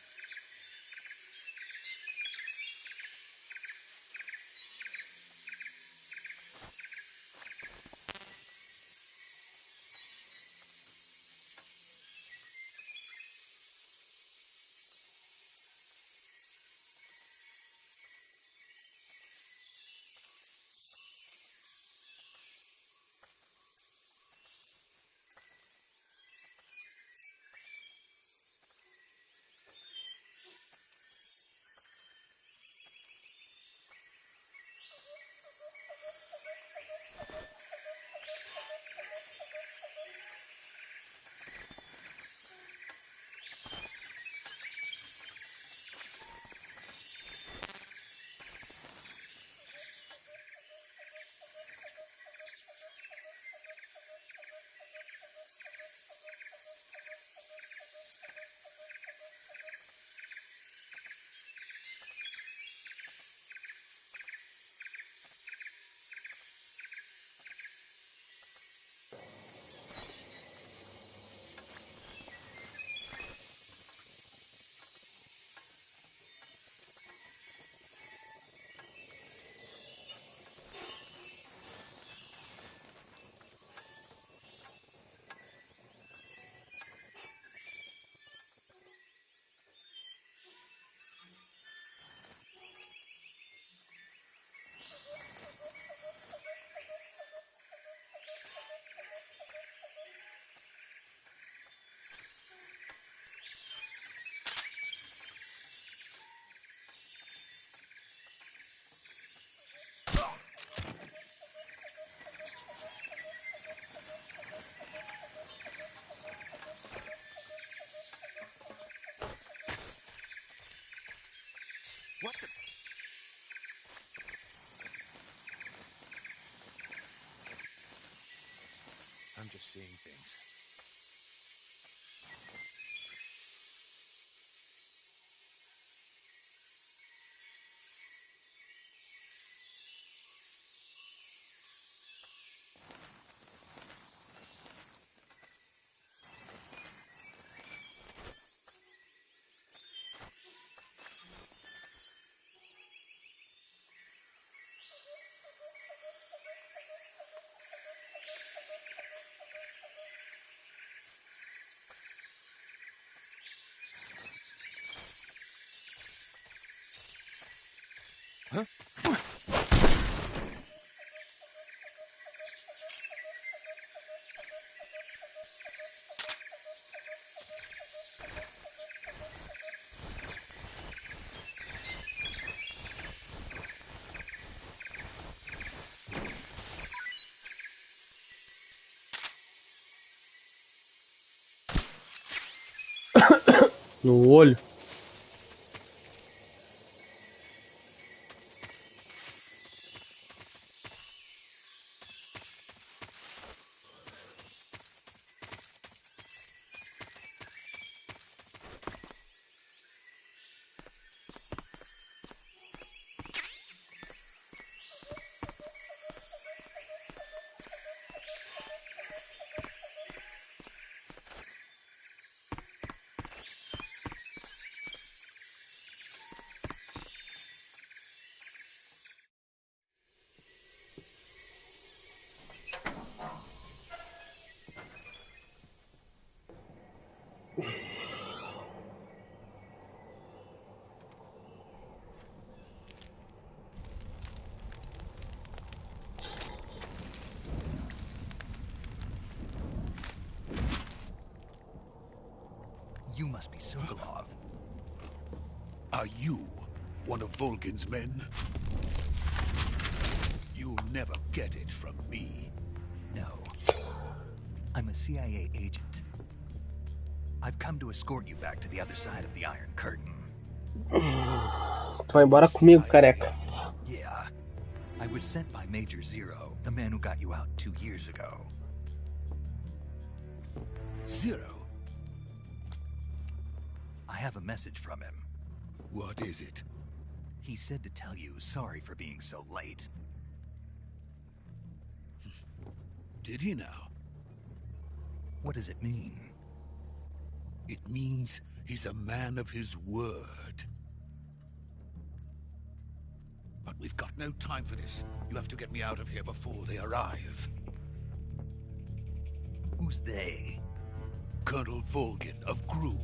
What the? I'm just seeing things. Huh? No olho. You must be Sokolov. Are you one of Volgin's men? You'll never get it from me. No. I'm a CIA agent. I've come to escort you back to the other side of the Iron Curtain. Tu vai embora comigo, careca. Yeah. I was sent by Major Zero, the man who got you out 2 years ago. Zero? I have a message from him. What is it? He said to tell you sorry for being so late. Did he now? What does it mean? It means he's a man of his word. But we've got no time for this. You have to get me out of here before they arrive. Who's they? Colonel Volgin of Gru.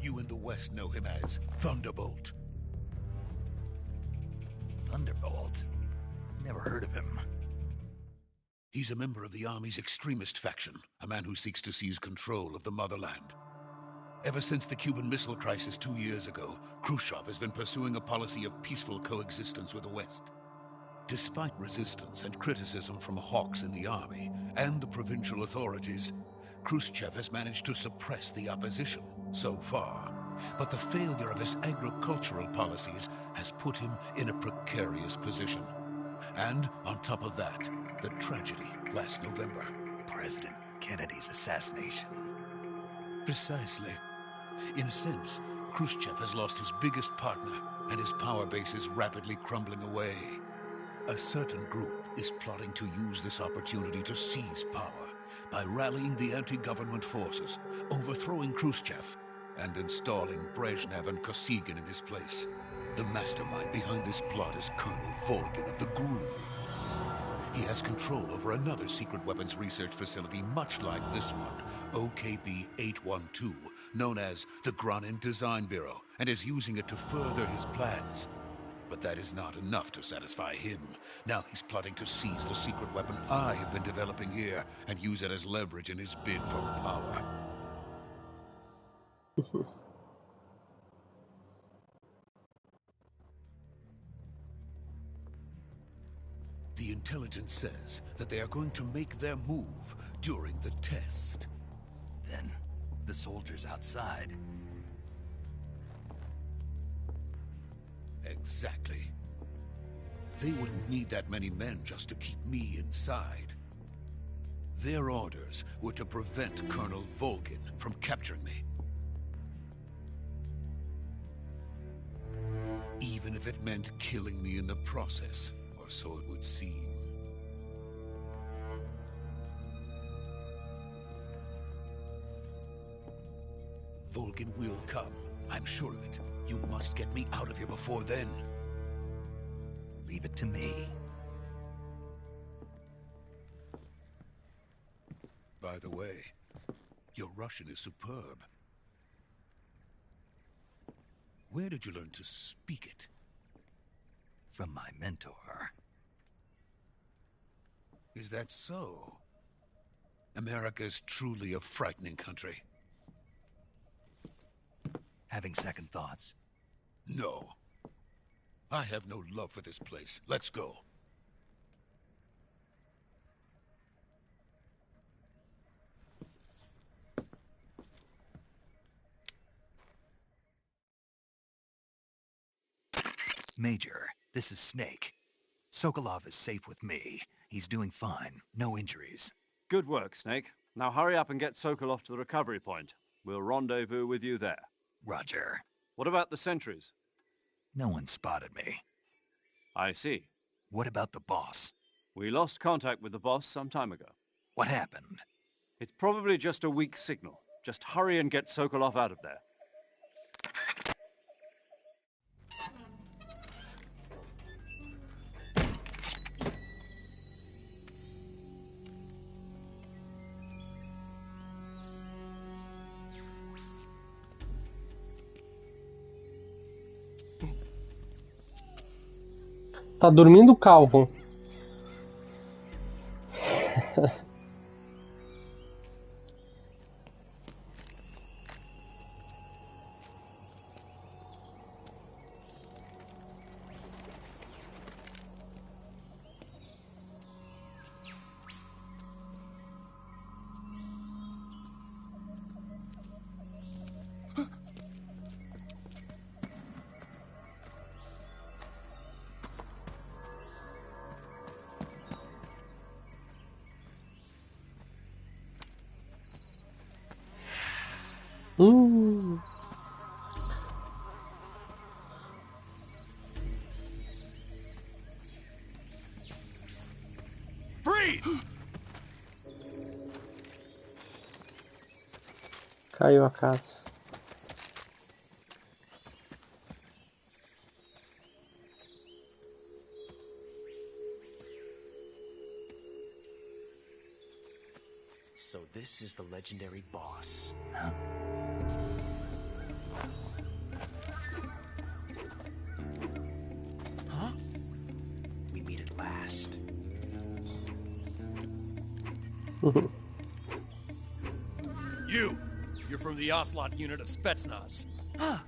You in the West know him as Thunderbolt. Thunderbolt? Never heard of him. He's a member of the Army's extremist faction, a man who seeks to seize control of the motherland. Ever since the Cuban Missile Crisis 2 years ago, Khrushchev has been pursuing a policy of peaceful coexistence with the West. Despite resistance and criticism from hawks in the army and the provincial authorities, Khrushchev has managed to suppress the opposition so far. But the failure of his agricultural policies has put him in a precarious position. And on top of that, the tragedy last November. President Kennedy's assassination. Precisely. In a sense, Khrushchev has lost his biggest partner, and his power base is rapidly crumbling away. A certain group is plotting to use this opportunity to seize power by rallying the anti-government forces, overthrowing Khrushchev, and installing Brezhnev and Kosygin in his place. The mastermind behind this plot is Colonel Volgin of the GRU. He has control over another secret weapons research facility much like this one, OKB-812, known as the Granin Design Bureau, and is using it to further his plans. But that is not enough to satisfy him. Now he's plotting to seize the secret weapon I have been developing here and use it as leverage in his bid for power. The intelligence says that they are going to make their move during the test. Then, the soldiers outside. Exactly. They wouldn't need that many men just to keep me inside. Their orders were to prevent Colonel Volgin from capturing me. Even if it meant killing me in the process, or so it would seem. Volgin will come. I'm sure of it. You must get me out of here before then. Leave it to me. By the way, your Russian is superb. Where did you learn to speak it? From my mentor. Is that so? America is truly a frightening country. Having second thoughts? No. I have no love for this place. Let's go. Major, this is Snake. Sokolov is safe with me. He's doing fine. No injuries. Good work, Snake. Now hurry up and get Sokolov to the recovery point. We'll rendezvous with you there. Roger. What about the sentries? No one spotted me. I see. What about the boss? We lost contact with the boss some time ago. What happened? It's probably just a weak signal. Just hurry and get Sokolov out of there. Tá dormindo calvo. Freeze! Caiu a casa. So this is the legendary boss. Huh? We meet at last. You're from the Ocelot unit of Spetsnaz. Huh.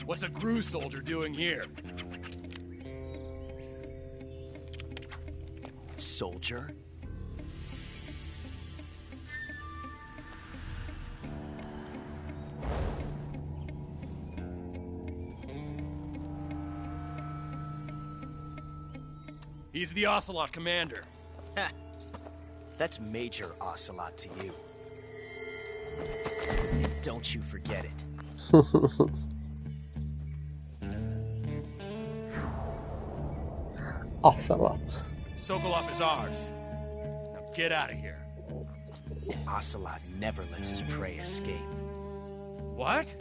What's a GRU soldier doing here? Soldier? He's the Ocelot commander. That's Major Ocelot to you. And don't you forget it. Ocelot. Sokolov is ours. Now get out of here. And Ocelot never lets his prey escape. What?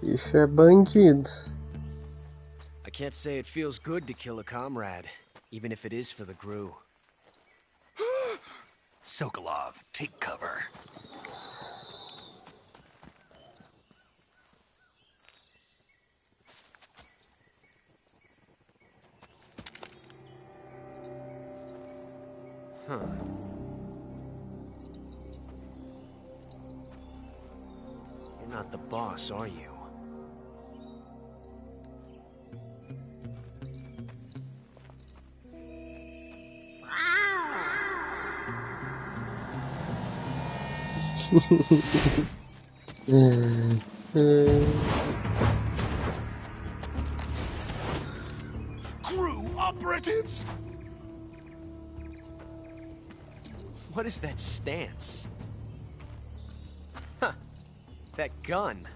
Isso é bandido. I can't say it feels good to kill a comrade, even if it is for the GRU. Sokolov, take cover. Huh. You're not the boss, are you? GRU operatives? What is that stance? Huh. That gun.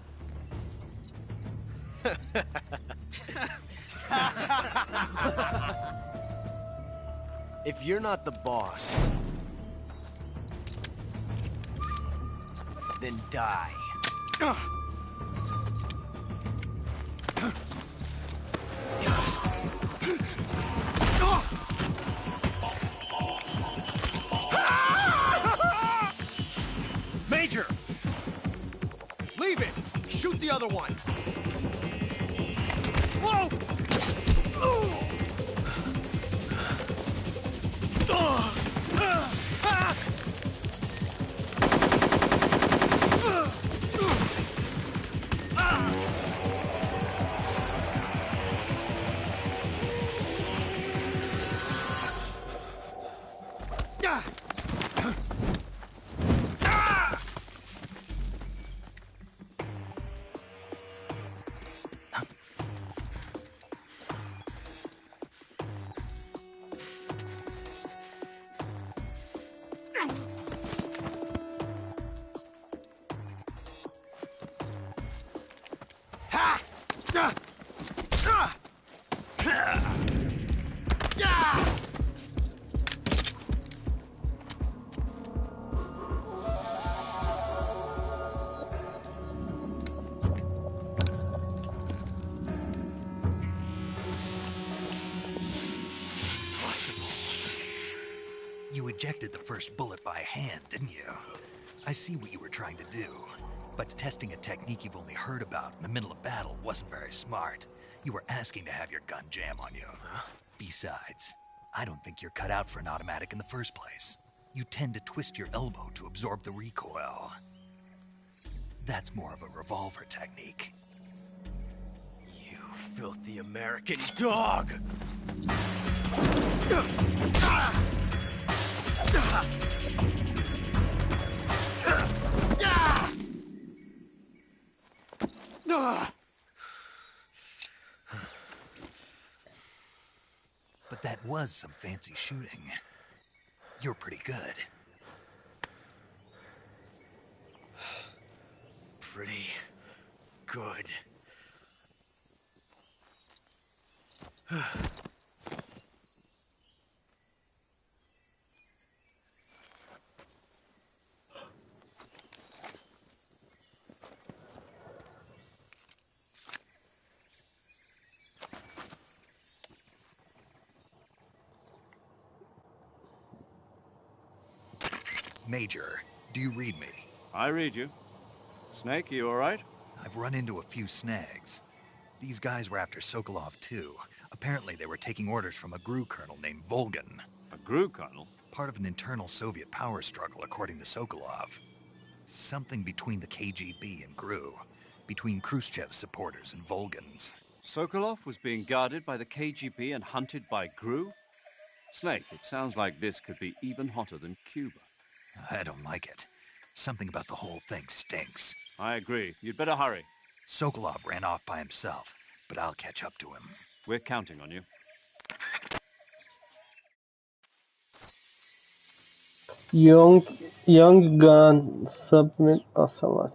If you're not the boss, then die. Major! Leave it! Shoot the other one! Whoa! You ejected the first bullet by hand, didn't you? I see what you were trying to do, but testing a technique you've only heard about in the middle of battle wasn't very smart. You were asking to have your gun jam on you. Besides, I don't think you're cut out for an automatic in the first place. You tend to twist your elbow to absorb the recoil. That's more of a revolver technique. You filthy American dog! But that was some fancy shooting. You're pretty good. Pretty good. Major, do you read me? I read you. Snake, you all right? I've run into a few snags. These guys were after Sokolov too. Apparently they were taking orders from a GRU colonel named Volgan. A GRU colonel? Part of an internal Soviet power struggle, according to Sokolov. Something between the KGB and GRU. Between Khrushchev's supporters and Volgan's. Sokolov was being guarded by the KGB and hunted by GRU? Snake, it sounds like this could be even hotter than Cuba. I don't like it. Something about the whole thing stinks. I agree. You'd better hurry. Sokolov ran off by himself, but I'll catch up to him. We're counting on you. Young gun submit Ocelot.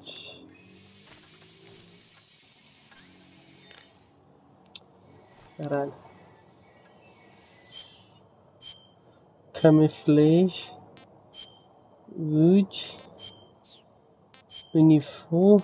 Herhalde. Camouflage. Rouge. Uniform.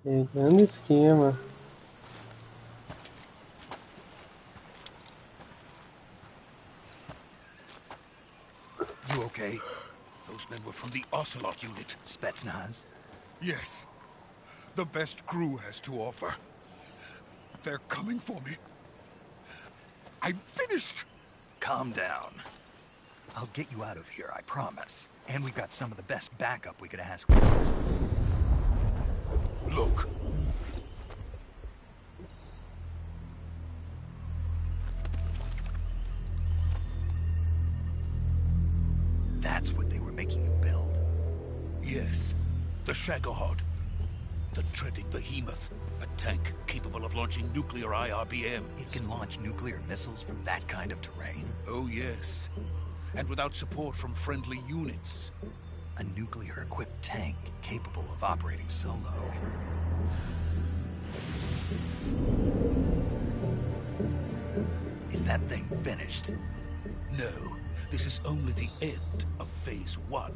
Pegando esquema. You okay? Those men were from the Ocelot unit. Spetsnaz? Yes. The best GRU has to offer. They're coming for me. I'm finished! Calm down. I'll get you out of here, I promise. And we've got some of the best backup we could ask for. Look. That's what they were making you build? Yes. The Shagohod. The treading behemoth. A tank capable of launching nuclear IRBMs. It can launch nuclear missiles from that kind of terrain? Oh, yes. And without support from friendly units. A nuclear-equipped tank capable of operating solo. Is that thing finished? No. This is only the end of Phase 1.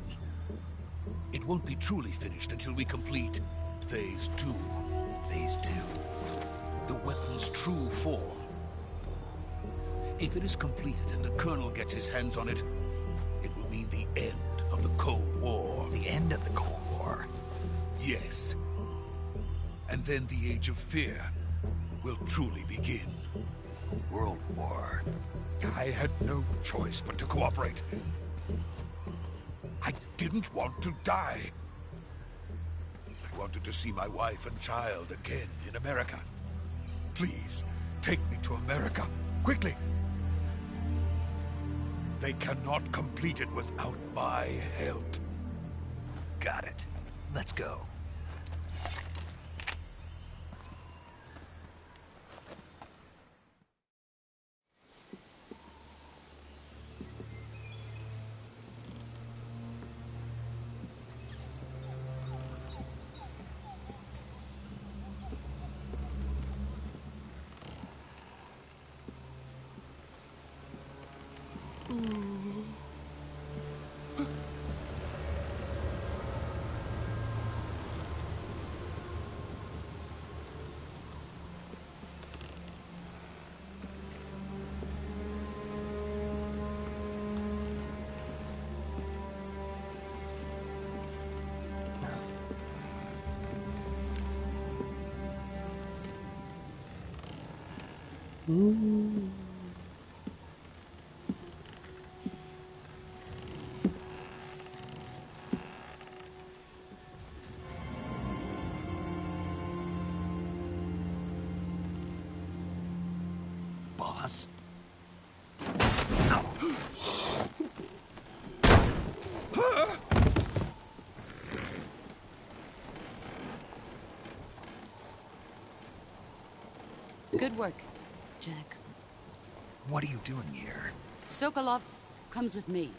It won't be truly finished until we complete Phase 2. Phase 2? The weapon's true form. If it is completed and the Colonel gets his hands on it, it will mean the end of the Cold War. The end of the Cold War? Yes. And then the Age of Fear will truly begin. A world war. I had no choice but to cooperate. I didn't want to die. I wanted to see my wife and child again in America. Please, take me to America, quickly. They cannot complete it without my help. Got it. Let's go. Boss? Good work, Jack. What are you doing here? Sokolov comes with me.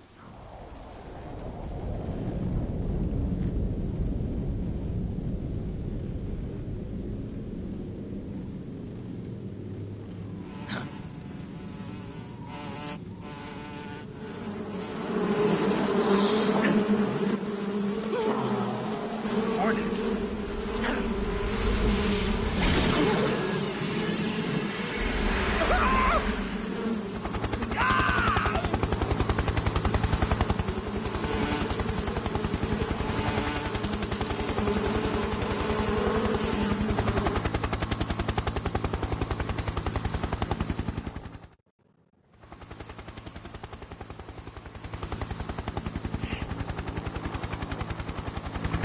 Hornets?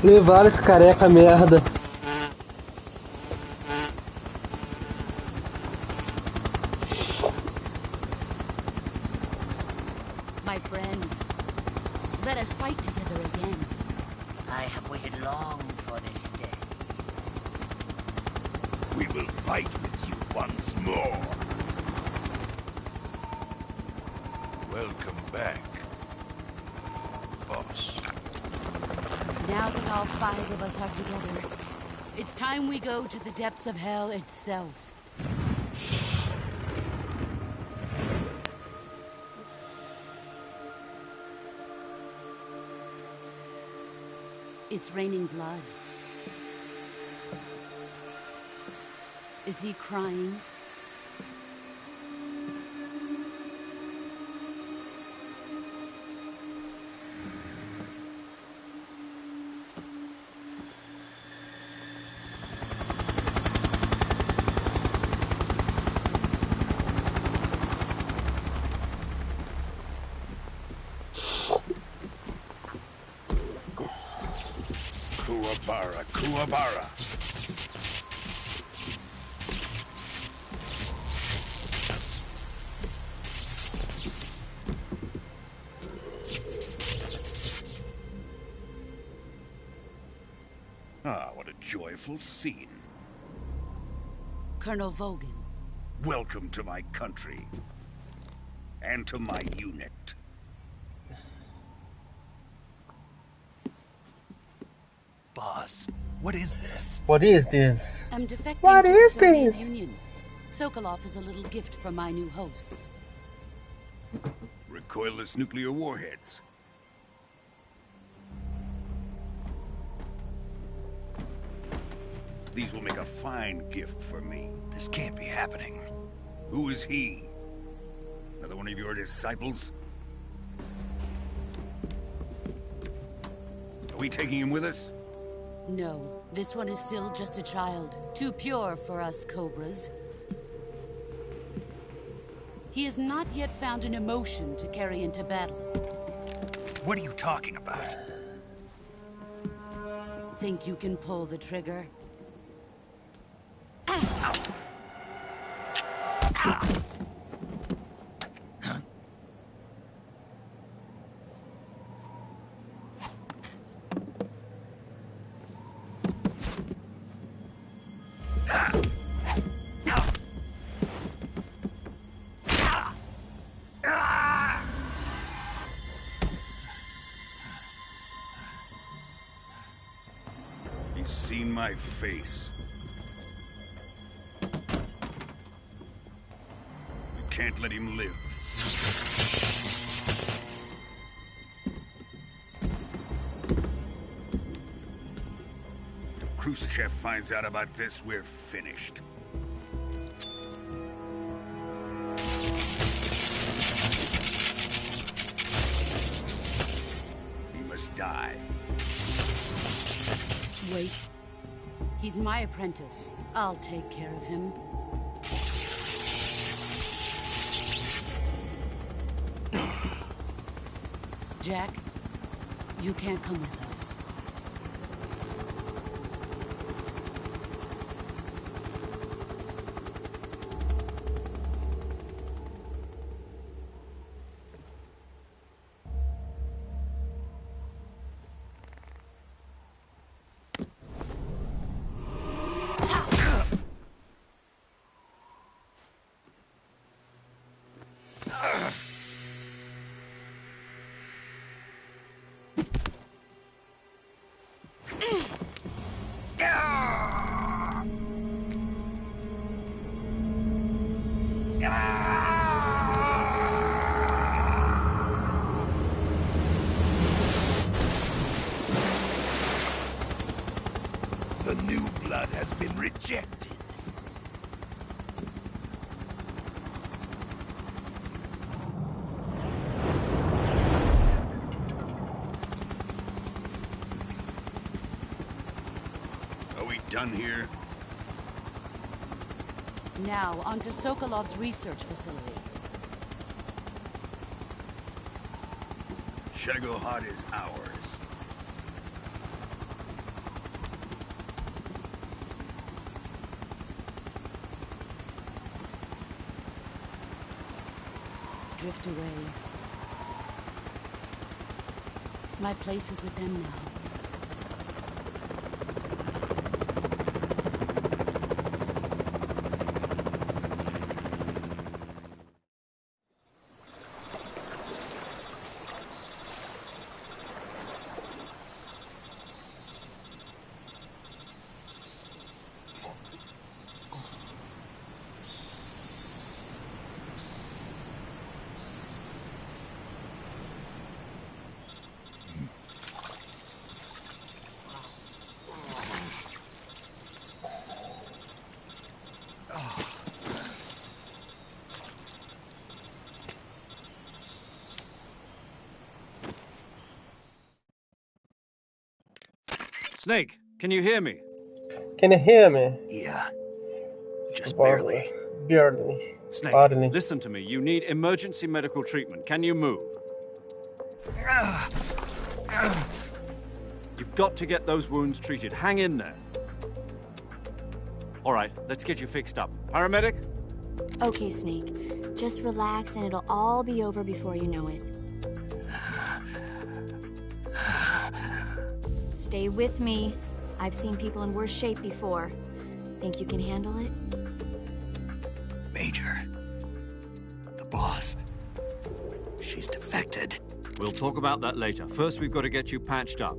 Levaram esse careca merda. My friends, let us fight together again. I have waited long for this day. We will fight with you once more. Welcome back, boss. Now that all 5 of us are together, it's time we go to the depths of hell itself. It's raining blood. Is he crying? Kuwabara, Kuwabara. Ah, what a joyful scene. Colonel Vogan. Welcome to my country. And to my unit. Boss, what is this? What is this? I'm defecting What to the is Soviet this? Union. Sokolov is a little gift from my new hosts. Recoilless nuclear warheads. These will make a fine gift for me. This can't be happening. Who is he? Another one of your disciples? Are we taking him with us? No, this one is still just a child. Too pure for us Cobras. He has not yet found an emotion to carry into battle. What are you talking about? Think you can pull the trigger? He's seen my face. We can't let him live. If Khrushchev finds out about this, we're finished. He must die. Wait. He's my apprentice. I'll take care of him. Jack, you can't come with us. The new blood has been rejected. Are we done here? Now, on to Sokolov's research facility. Shagohod is ours. Drift away. My place is with them now. Snake, can you hear me? Can you hear me? Yeah. Just Barely. Barely. Snake, Barely. listen to me. You need emergency medical treatment. Can you move? You've got to get those wounds treated. Hang in there. All right, let's get you fixed up. Paramedic? Okay, Snake. Just relax and it'll all be over before you know it. Stay with me. I've seen people in worse shape before. Think you can handle it? Major. The boss. She's defected. We'll talk about that later. First, we've got to get you patched up.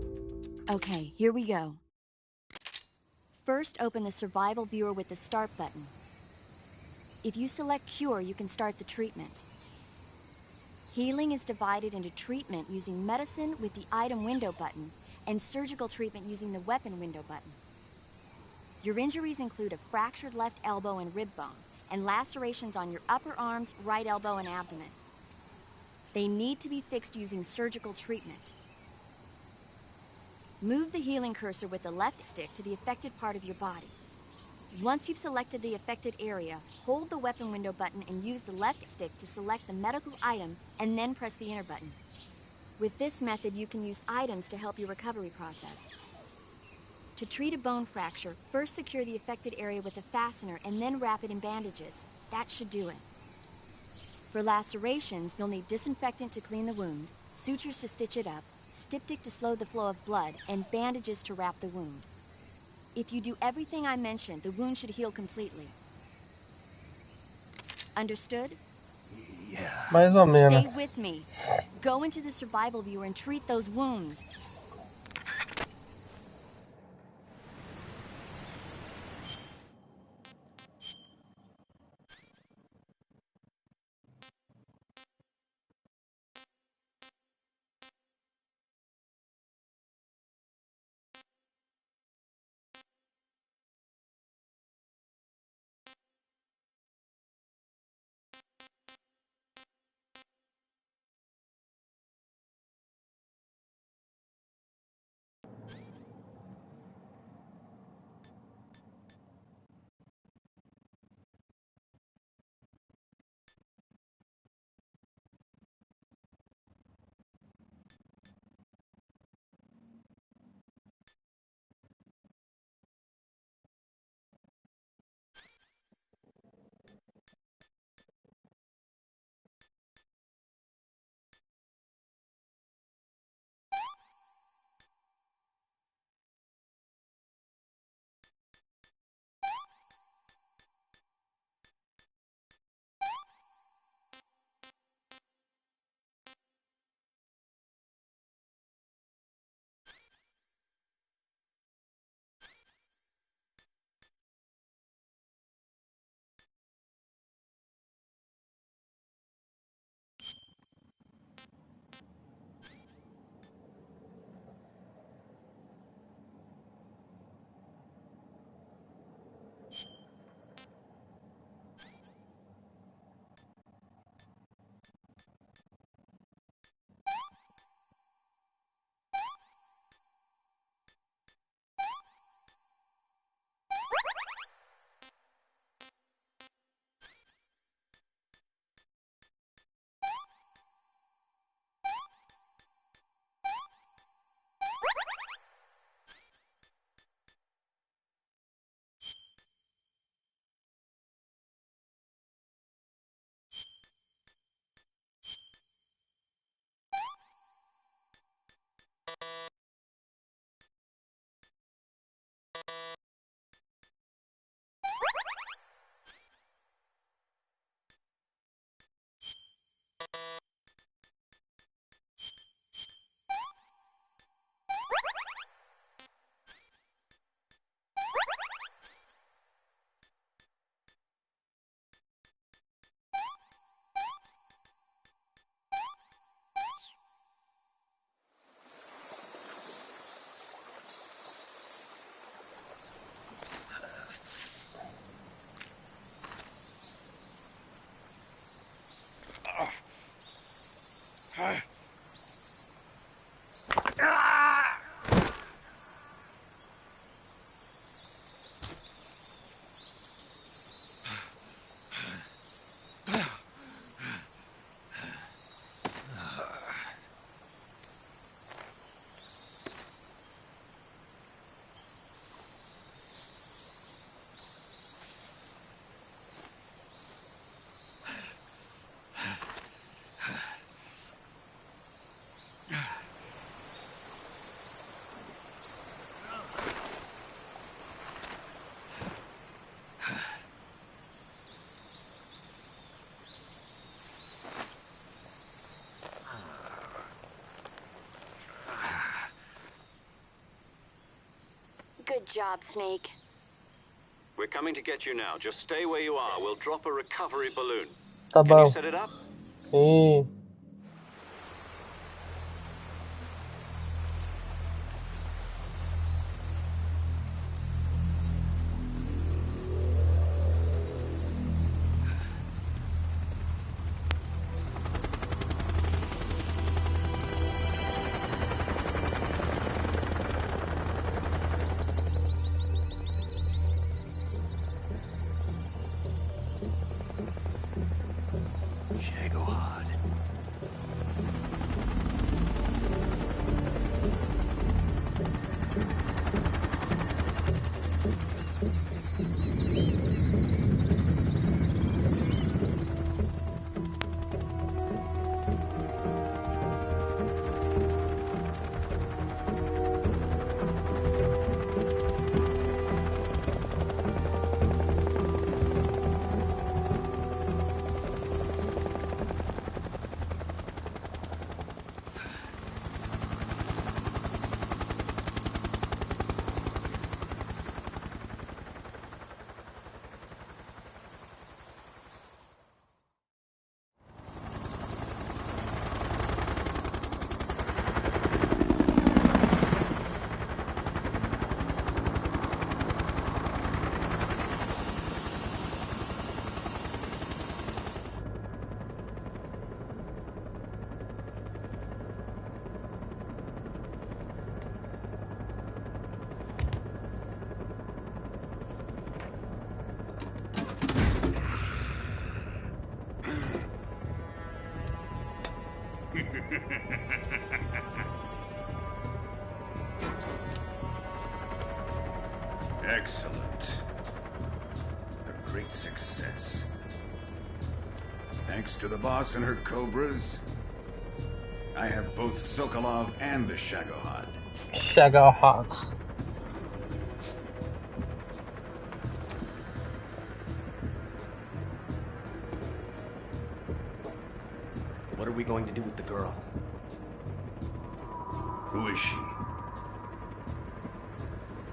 Okay, here we go. First, open the survival viewer with the start button. If you select cure, you can start the treatment. Healing is divided into treatment using medicine with the item window button and surgical treatment using the weapon window button. Your injuries include a fractured left elbow and rib bone, and lacerations on your upper arms, right elbow, and abdomen. They need to be fixed using surgical treatment. Move the healing cursor with the left stick to the affected part of your body. Once you've selected the affected area, hold the weapon window button and use the left stick to select the medical item, and then press the enter button. With this method, you can use items to help your recovery process. To treat a bone fracture, first secure the affected area with a fastener and then wrap it in bandages. That should do it. For lacerations, you'll need disinfectant to clean the wound, sutures to stitch it up, styptic to slow the flow of blood, and bandages to wrap the wound. If you do everything I mentioned, the wound should heal completely. Understood? Yeah. Mais ou menos. Stay with me. Go into the survival viewer and treat those wounds. Good job, Snake. We're coming to get you now. Just stay where you are. We'll drop a recovery balloon. Tá Can you bom. set it up? Sim. Shagohod. Excellent. A great success. Thanks to the boss and her cobras, I have both Sokolov and the Shagohod. Shagohod. What are we going to do with the girl? Who is she?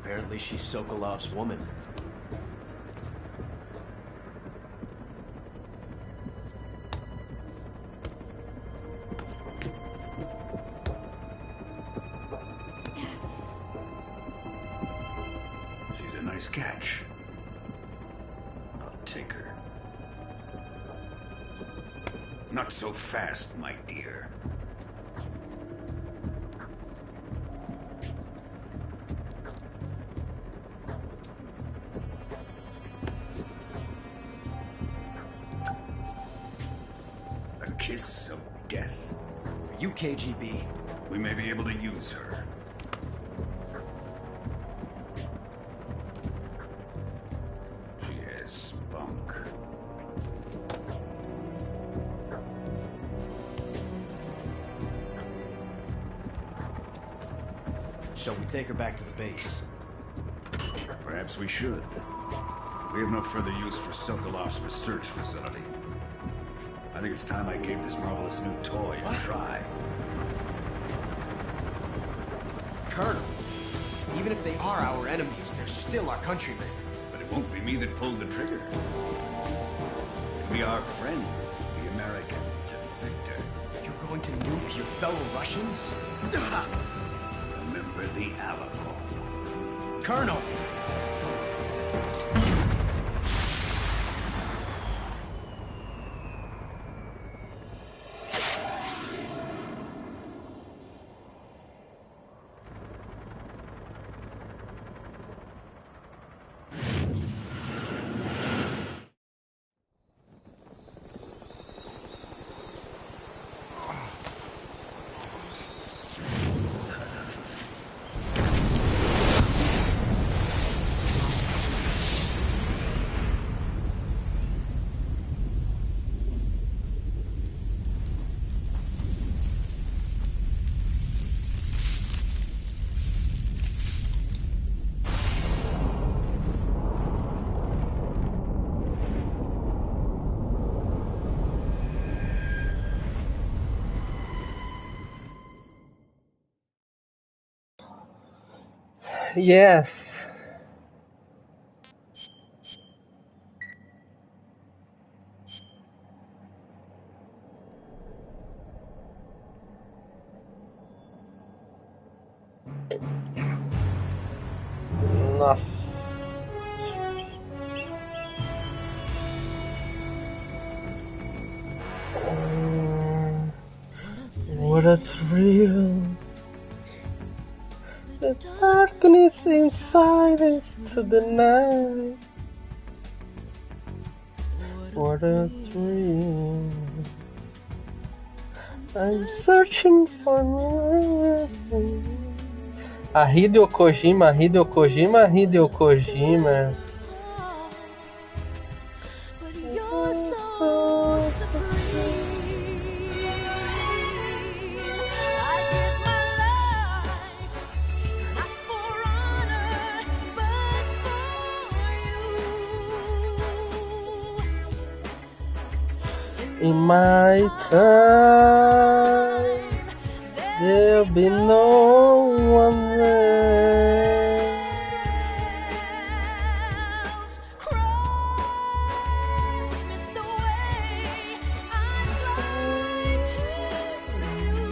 Apparently she's Sokolov's woman. She's a nice catch. I'll take her. Not so fast, my dear. A kiss of death. Are you KGB? We may be able to use her. She has spunk. Shall we take her back to the base? Perhaps we should. We have no further use for Sokolov's research facility. I think it's time I gave this marvelous new toy a try. Colonel, even if they are our enemies, they're still our countrymen. But it won't be me that pulled the trigger. It'll be our friend, the American defector. You're going to nuke your fellow Russians? Remember the Alamo. Colonel! Yes. Nossa. What a thrill. The darkness inside is to the night. What a thrill. I'm searching for a Hideo Kojima, Hideo Kojima, Hideo Kojima. But you're so supreme. I give my life, not for honor, but for you. In my time, there'll be no one else. Crime is the way I fly to you.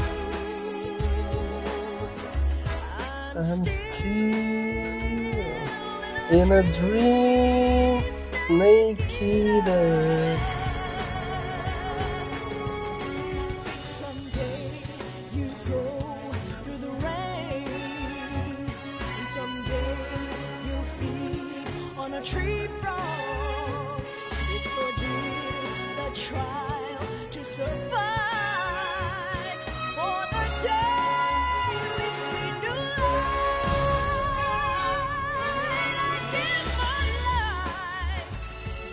I'm still in a dream, Snake Eater. Someday you go through the rain, and someday you'll feed on a tree frog. It's ordeal, the trial to survive for the day we see new light. I give my life,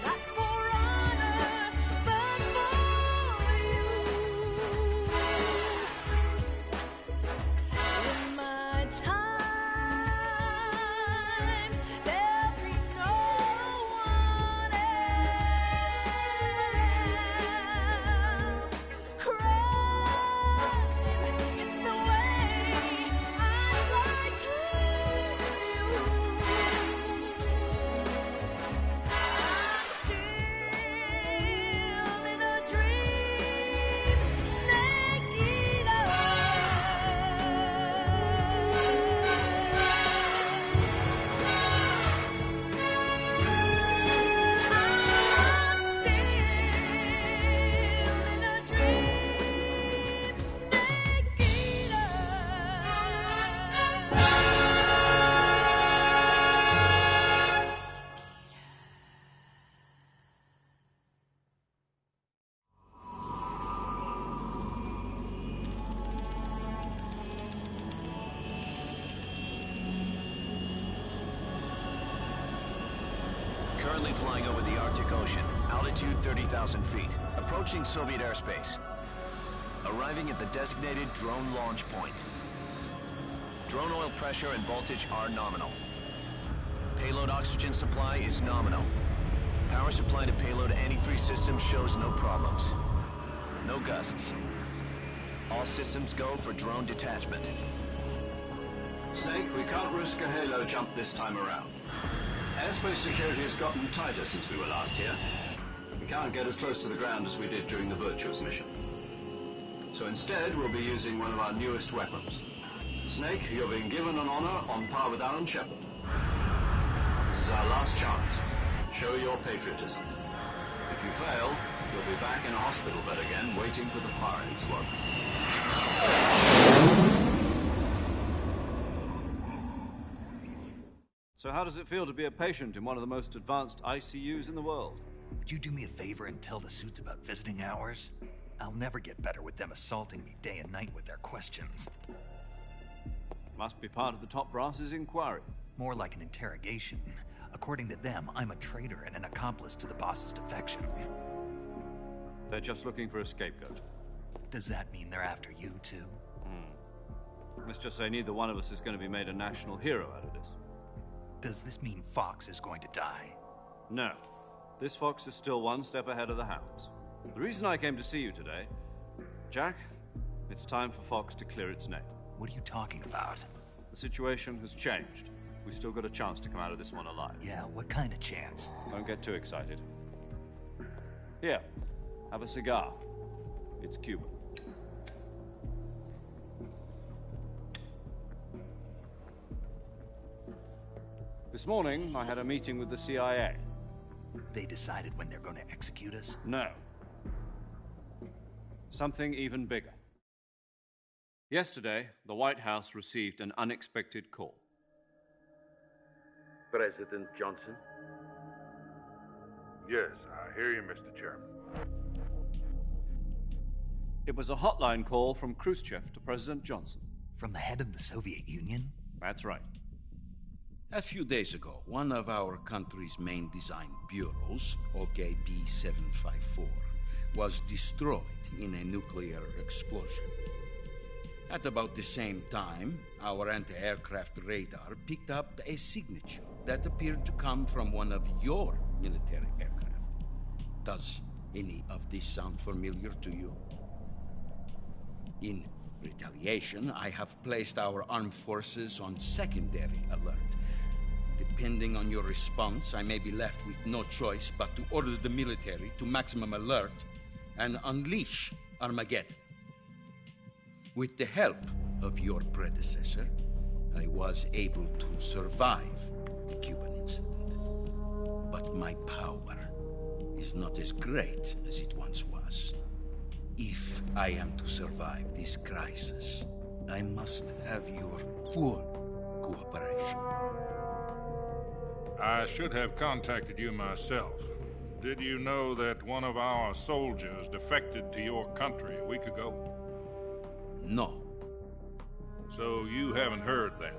not for honor, but for you. In my time, there'll be no one else. Crime, it's the way I fly to you. I'm still in a dream, Snake Eater. I'm still in a dream, Snake Eater. Currently flying over the Arctic Ocean, altitude 30,000 feet, approaching Soviet airspace. Arriving at the designated drone launch point. Drone oil pressure and voltage are nominal. Payload oxygen supply is nominal. Power supply to payload antifreeze system shows no problems. No gusts. All systems go for drone detachment. Snake, we can't risk a halo jump this time around. Airspace security has gotten tighter since we were last here. We can't get as close to the ground as we did during the Virtuous mission. So instead, we'll be using one of our newest weapons. Snake, you're being given an honor on par with Alan Shepard. This is our last chance. Show your patriotism. If you fail, you'll be back in a hospital bed again, waiting for the firing squad. So how does it feel to be a patient in one of the most advanced ICUs in the world? Would you do me a favor and tell the suits about visiting hours? I'll never get better with them assaulting me day and night with their questions. Must be part of the top brass's inquiry. More like an interrogation. According to them, I'm a traitor and an accomplice to the boss's defection. They're just looking for a scapegoat. Does that mean they're after you, too? Let's just say neither one of us is going to be made a national hero out of this. Does this mean Fox is going to die? No. This fox is still one step ahead of the hounds. The reason I came to see you today, Jack, it's time for Fox to clear its name. What are you talking about? The situation has changed. we still got a chance to come out of this one alive. Yeah, what kind of chance? Don't get too excited. Here, have a cigar. It's Cuban. This morning, I had a meeting with the CIA. They decided when they're going to execute us? No. Something even bigger. Yesterday, the White House received an unexpected call. President Johnson? Yes, I hear you, Mr. Chairman. It was a hotline call from Khrushchev to President Johnson. From the head of the Soviet Union? That's right. A few days ago, one of our country's main design bureaus, OKB-754, was destroyed in a nuclear explosion. At about the same time, our anti-aircraft radar picked up a signature that appeared to come from one of your military aircraft. Does any of this sound familiar to you? In retaliation, I have placed our armed forces on secondary alert. Depending on your response, I may be left with no choice but to order the military to maximum alert and unleash Armageddon. With the help of your predecessor, I was able to survive the Cuban incident. But my power is not as great as it once was. If I am to survive this crisis, I must have your full cooperation. I should have contacted you myself. Did you know that one of our soldiers defected to your country a week ago? No. So you haven't heard then?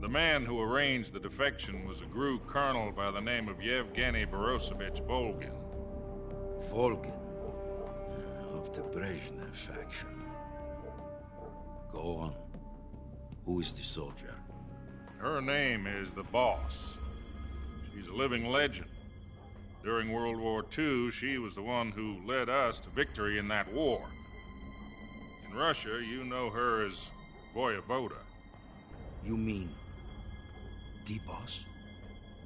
The man who arranged the defection was a GRU colonel by the name of Yevgeny Borosovich Volgin. Volgin? Of the Brezhnev faction. Go on. Who is the soldier? Her name is the Boss. She's a living legend. During World War II, she was the one who led us to victory in that war. In Russia, you know her as Voyevoda. You mean the Boss?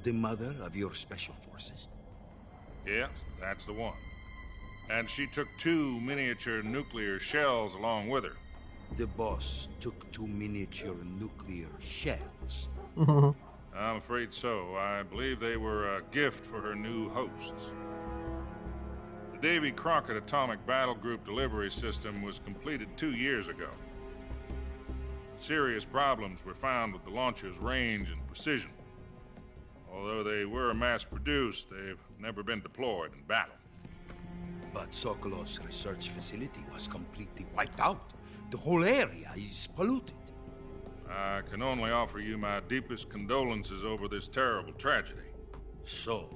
The mother of your special forces? Yes, that's the one. And she took 2 miniature nuclear shells along with her. The Boss took 2 miniature nuclear shells? I'm afraid so. I believe they were a gift for her new hosts. The Davy Crockett Atomic Battle Group delivery system was completed 2 years ago. Serious problems were found with the launcher's range and precision. Although they were mass-produced, they've never been deployed in battle. But Sokolov's research facility was completely wiped out. The whole area is polluted. I can only offer you my deepest condolences over this terrible tragedy. So,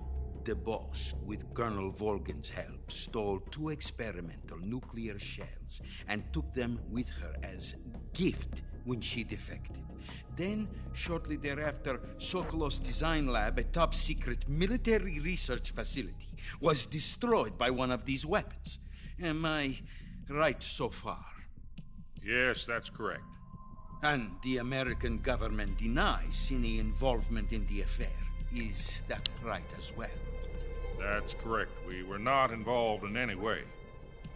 the Boss, with Colonel Volgin's help, stole 2 experimental nuclear shells and took them with her as gift when she defected. Then, shortly thereafter, Sokolov's design lab, a top-secret military research facility, was destroyed by one of these weapons. Am I right so far? Yes, that's correct. And the American government denies any involvement in the affair. Is that right as well? That's correct. We were not involved in any way.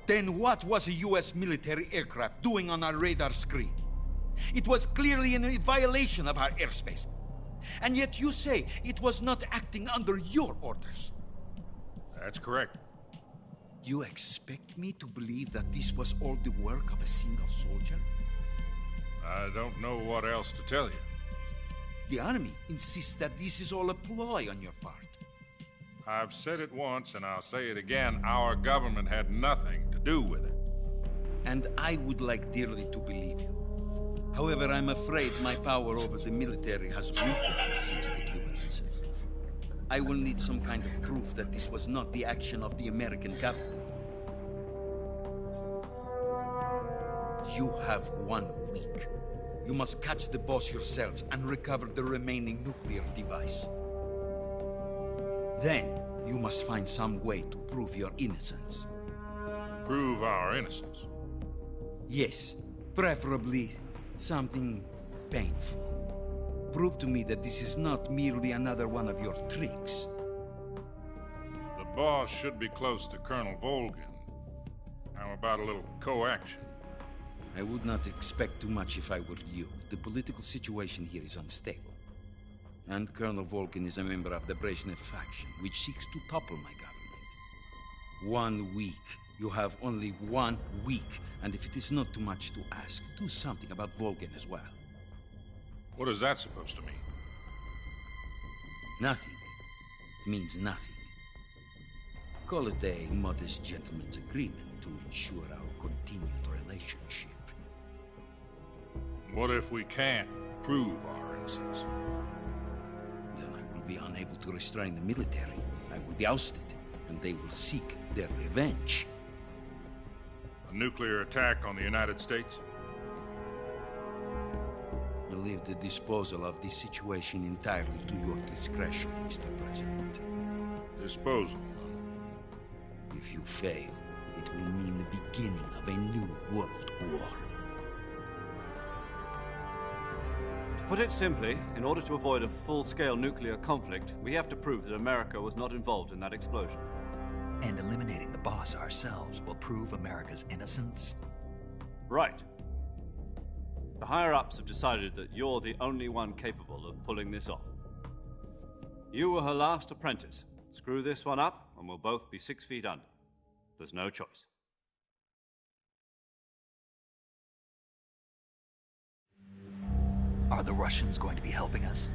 Then what was a U.S. military aircraft doing on our radar screen? It was clearly in violation of our airspace. And yet you say it was not acting under your orders. That's correct. You expect me to believe that this was all the work of a single soldier? I don't know what else to tell you. The Army insists that this is all a ploy on your part. I've said it once, and I'll say it again. Our government had nothing to do with it. And I would like dearly to believe you. However, I'm afraid my power over the military has weakened since the Cuban incident. I will need some kind of proof that this was not the action of the American government. You have 1 week. You must catch the Boss yourselves and recover the remaining nuclear device. Then, you must find some way to prove your innocence. Prove our innocence? Yes, preferably something painful. prove to me that this is not merely another one of your tricks. The boss should be close to Colonel Volgin. How about a little co-action? I would not expect too much if I were you. The political situation here is unstable. And Colonel Volgin is a member of the Brezhnev faction, which seeks to topple my government. 1 week. You have only 1 week. And if it is not too much to ask, do something about Volgin as well. What is that supposed to mean? Nothing. It means nothing. Call it a modest gentleman's agreement to ensure our continued relationship. What if we can't prove our innocence? Then I will be unable to restrain the military. I will be ousted, and they will seek their revenge. A nuclear attack on the United States? I leave the disposal of this situation entirely to your discretion, Mr. President. Disposal? If you fail, it will mean the beginning of a new world war. To put it simply, in order to avoid a full-scale nuclear conflict, we have to prove that America was not involved in that explosion. And eliminating the boss ourselves will prove America's innocence? Right. The higher-ups have decided that you're the only one capable of pulling this off. You were her last apprentice. Screw this one up, and we'll both be 6 feet under. There's no choice. Are the Russians going to be helping us?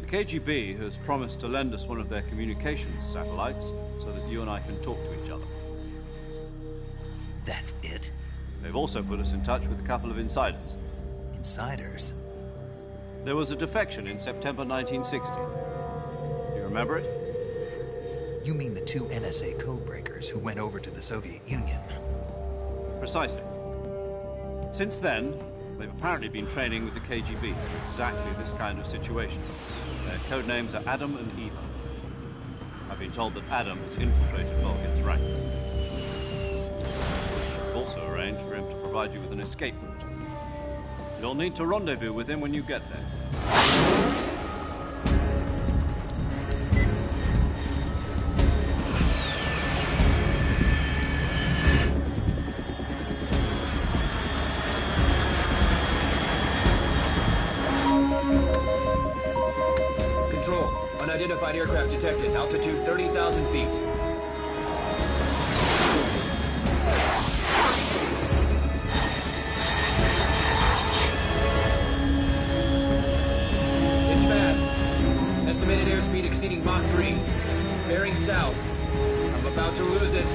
The KGB has promised to lend us one of their communications satellites so that you and I can talk to each other. That's it? They've also put us in touch with a couple of insiders. Insiders? There was a defection in September 1960. Do you remember it? You mean the 2 NSA codebreakers who went over to the Soviet Union? Precisely. Since then, they've apparently been training with the KGB for exactly this kind of situation. Their code names are Adam and Eva. I've been told that Adam has infiltrated Volgin's ranks. I've also arranged for him to provide you with an escape route. You'll need to rendezvous with him when you get there. Unidentified aircraft detected. Altitude 30,000 feet. It's fast. Estimated airspeed exceeding Mach 3. Bearing south. I'm about to lose it.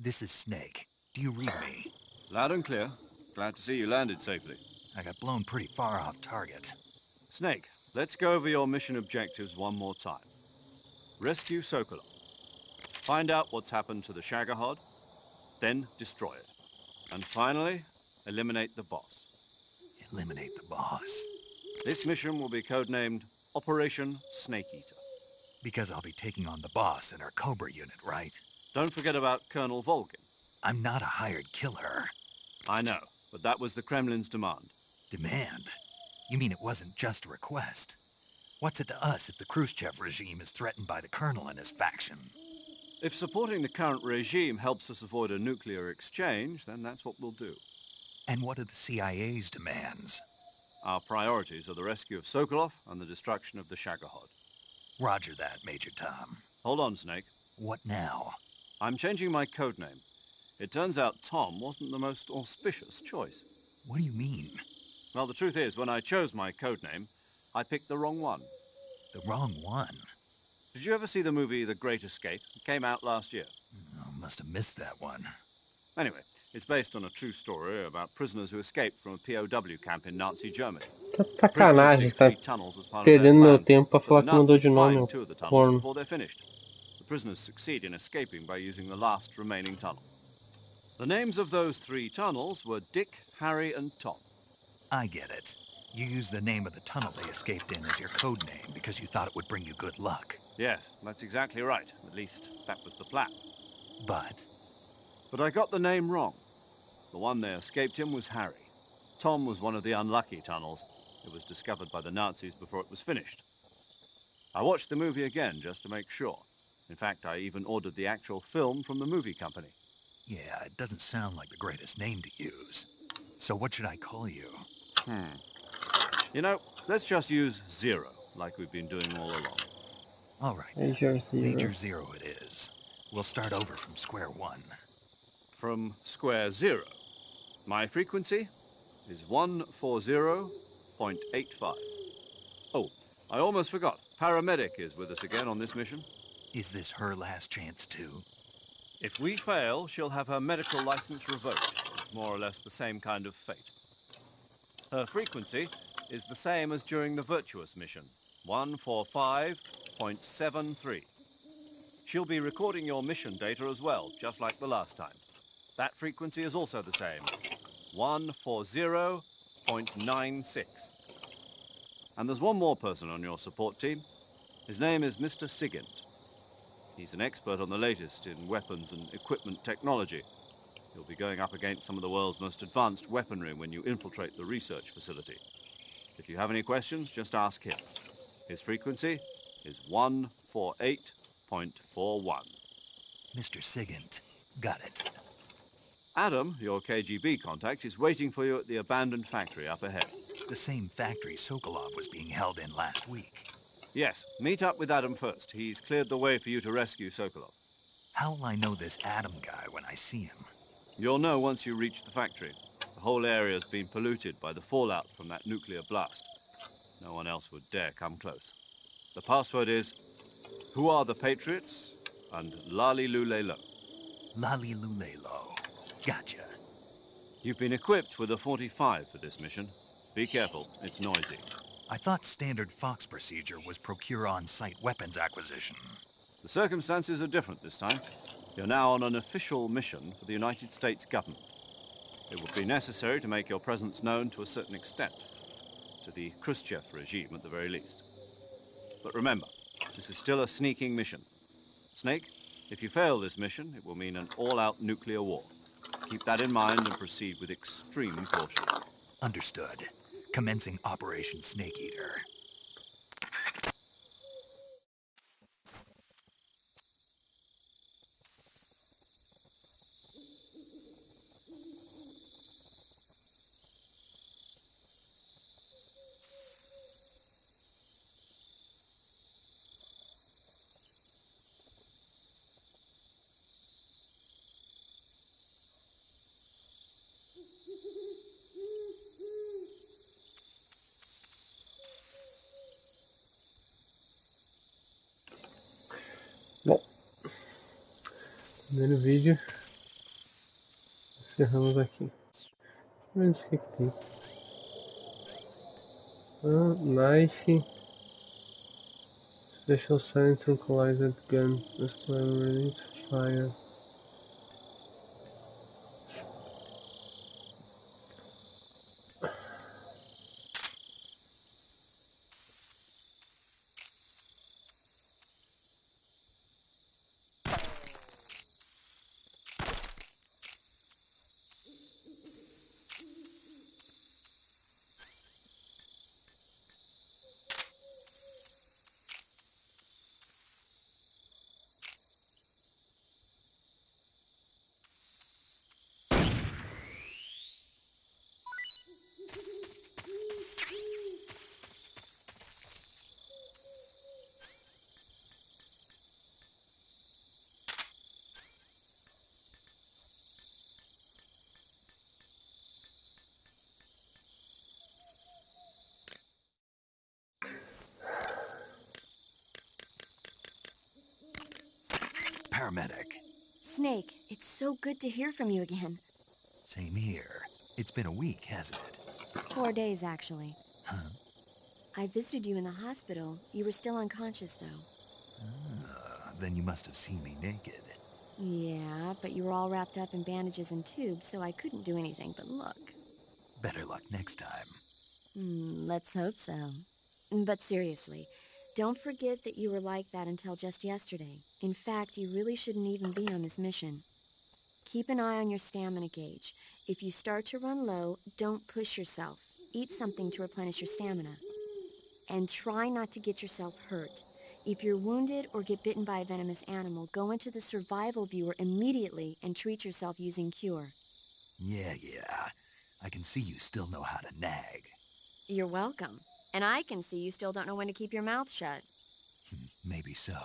This is Snake. Do you read me? Loud and clear. Glad to see you landed safely. I got blown pretty far off target. Snake, let's go over your mission objectives one more time. Rescue Sokolov. Find out what's happened to the Shagohod, then destroy it. And finally, eliminate the boss. Eliminate the boss? This mission will be codenamed Operation Snake Eater. Because I'll be taking on the boss and our Cobra unit, right? Don't forget about Colonel Volgin. I'm not a hired killer. I know, but that was the Kremlin's demand. Demand? You mean it wasn't just a request? What's it to us if the Khrushchev regime is threatened by the Colonel and his faction? If supporting the current regime helps us avoid a nuclear exchange, then that's what we'll do. And what are the CIA's demands? Our priorities are the rescue of Sokolov and the destruction of the Shagohod. Roger that, Major Tom. Hold on, Snake. What now? I'm changing my codename. It turns out Tom wasn't the most auspicious choice. What do you mean? Well, the truth is, when I chose my codename, I picked the wrong one. The wrong one? Did you ever see the movie The Great Escape? It came out last year. Oh, must have missed that one. Anyway, it's based on a true story about prisoners who escaped from a POW camp in Nazi Germany. Tá sacanagem, tá perdendo meu tempo pra falar que mudou de nome, two of the tunnels corno. before they're finished. The prisoners succeed in escaping by using the last remaining tunnel. The names of those 3 tunnels were Dick, Harry, and Tom. I get it. You used the name of the tunnel they escaped in as your code name because you thought it would bring you good luck. Yes, that's exactly right. At least, that was the plan. But I got the name wrong. The one they escaped in was Harry. Tom was one of the unlucky tunnels. It was discovered by the Nazis before it was finished. I watched the movie again just to make sure. In fact, I even ordered the actual film from the movie company. yeah, it doesn't sound like the greatest name to use. So what should I call you? You know, let's just use Zero, like we've been doing all along. All right. Major Zero. Major Zero it is. We'll start over from square one. From square zero. My frequency is 140.85. Oh, I almost forgot. Paramedic is with us again on this mission. Is this her last chance too? If we fail, she'll have her medical license revoked. It's more or less the same kind of fate. Her frequency is the same as during the Virtuous mission, 145.73. She'll be recording your mission data as well, just like the last time. That frequency is also the same, 140.96. And there's one more person on your support team. His name is Mr. Sigint. He's an expert on the latest in weapons and equipment technology. You'll be going up against some of the world's most advanced weaponry when you infiltrate the research facility. If you have any questions, just ask him. His frequency is 148.41. Mr. Sigint. Got it. Adam, your KGB contact, is waiting for you at the abandoned factory up ahead. The same factory Sokolov was being held in last week. Yes, meet up with Adam first. He's cleared the way for you to rescue Sokolov. How will I know this Adam guy when I see him? You'll know once you reach the factory. The whole area's been polluted by the fallout from that nuclear blast. No one else would dare come close. The password is, "Who are the Patriots?" and Lali Lule Lo. Lali Lule Lo. Gotcha. You've been equipped with a 45 for this mission. Be careful, it's noisy. I thought standard Fox procedure was procure on-site weapons acquisition. The circumstances are different this time. You're now on an official mission for the United States government. It would be necessary to make your presence known to a certain extent. To the Khrushchev regime, at the very least. But remember, this is still a sneaking mission. Snake, if you fail this mission, it will mean an all-out nuclear war. Keep that in mind and proceed with extreme caution. Understood. Commencing Operation Snake Eater. Bom, primeiro vídeo, encerramos aqui. Vamos ver o que tem. Knife, Special Science Tranquilized Gun, Restore Release Fire. paramedic. Snake, it's so good to hear from you again. Same here. It's been a week, hasn't it? 4 days, actually. Huh? I visited you in the hospital. You were still unconscious, though. Then you must have seen me naked. Yeah, but you were all wrapped up in bandages and tubes, so I couldn't do anything but look. Better luck next time. Let's hope so. But seriously, don't forget that you were like that until just yesterday. In fact, you really shouldn't even be on this mission. Keep an eye on your stamina gauge. If you start to run low, don't push yourself. Eat something to replenish your stamina. And try not to get yourself hurt. If you're wounded or get bitten by a venomous animal, go into the survival viewer immediately and treat yourself using Cure. Yeah. I can see you still know how to nag. You're welcome. And I can see you still don't know when to keep your mouth shut. Maybe so.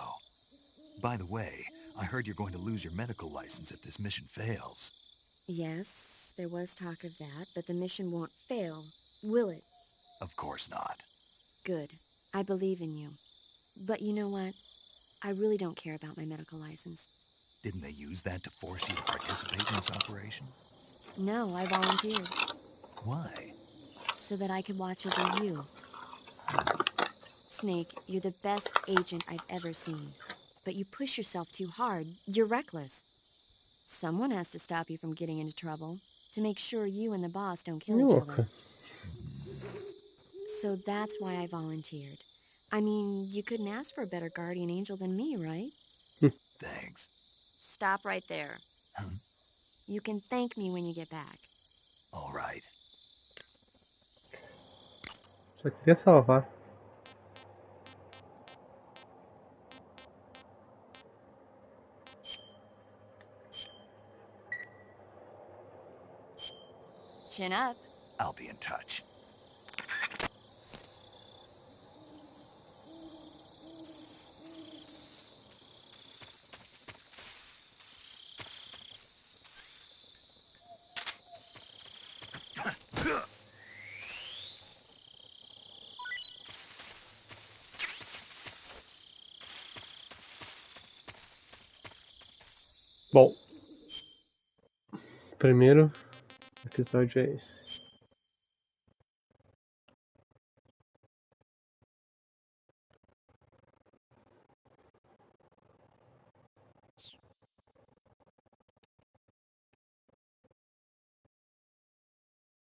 By the way, I heard you're going to lose your medical license if this mission fails. Yes, there was talk of that, but the mission won't fail, will it? Of course not. Good. I believe in you. But you know what? I really don't care about my medical license. Didn't they use that to force you to participate in this operation? No, I volunteered. Why? So that I could watch over you. Snake, you're the best agent I've ever seen. But you push yourself too hard. You're reckless. Someone has to stop you from getting into trouble, to make sure you and the boss don't kill each other. So that's why I volunteered. I mean, you couldn't ask for a better guardian angel than me, right? Thanks. Stop right there. Huh? You can thank me when you get back. All right. Só queria salvar. Chin up. I'll be in touch. Bom, primeiro episódio é esse.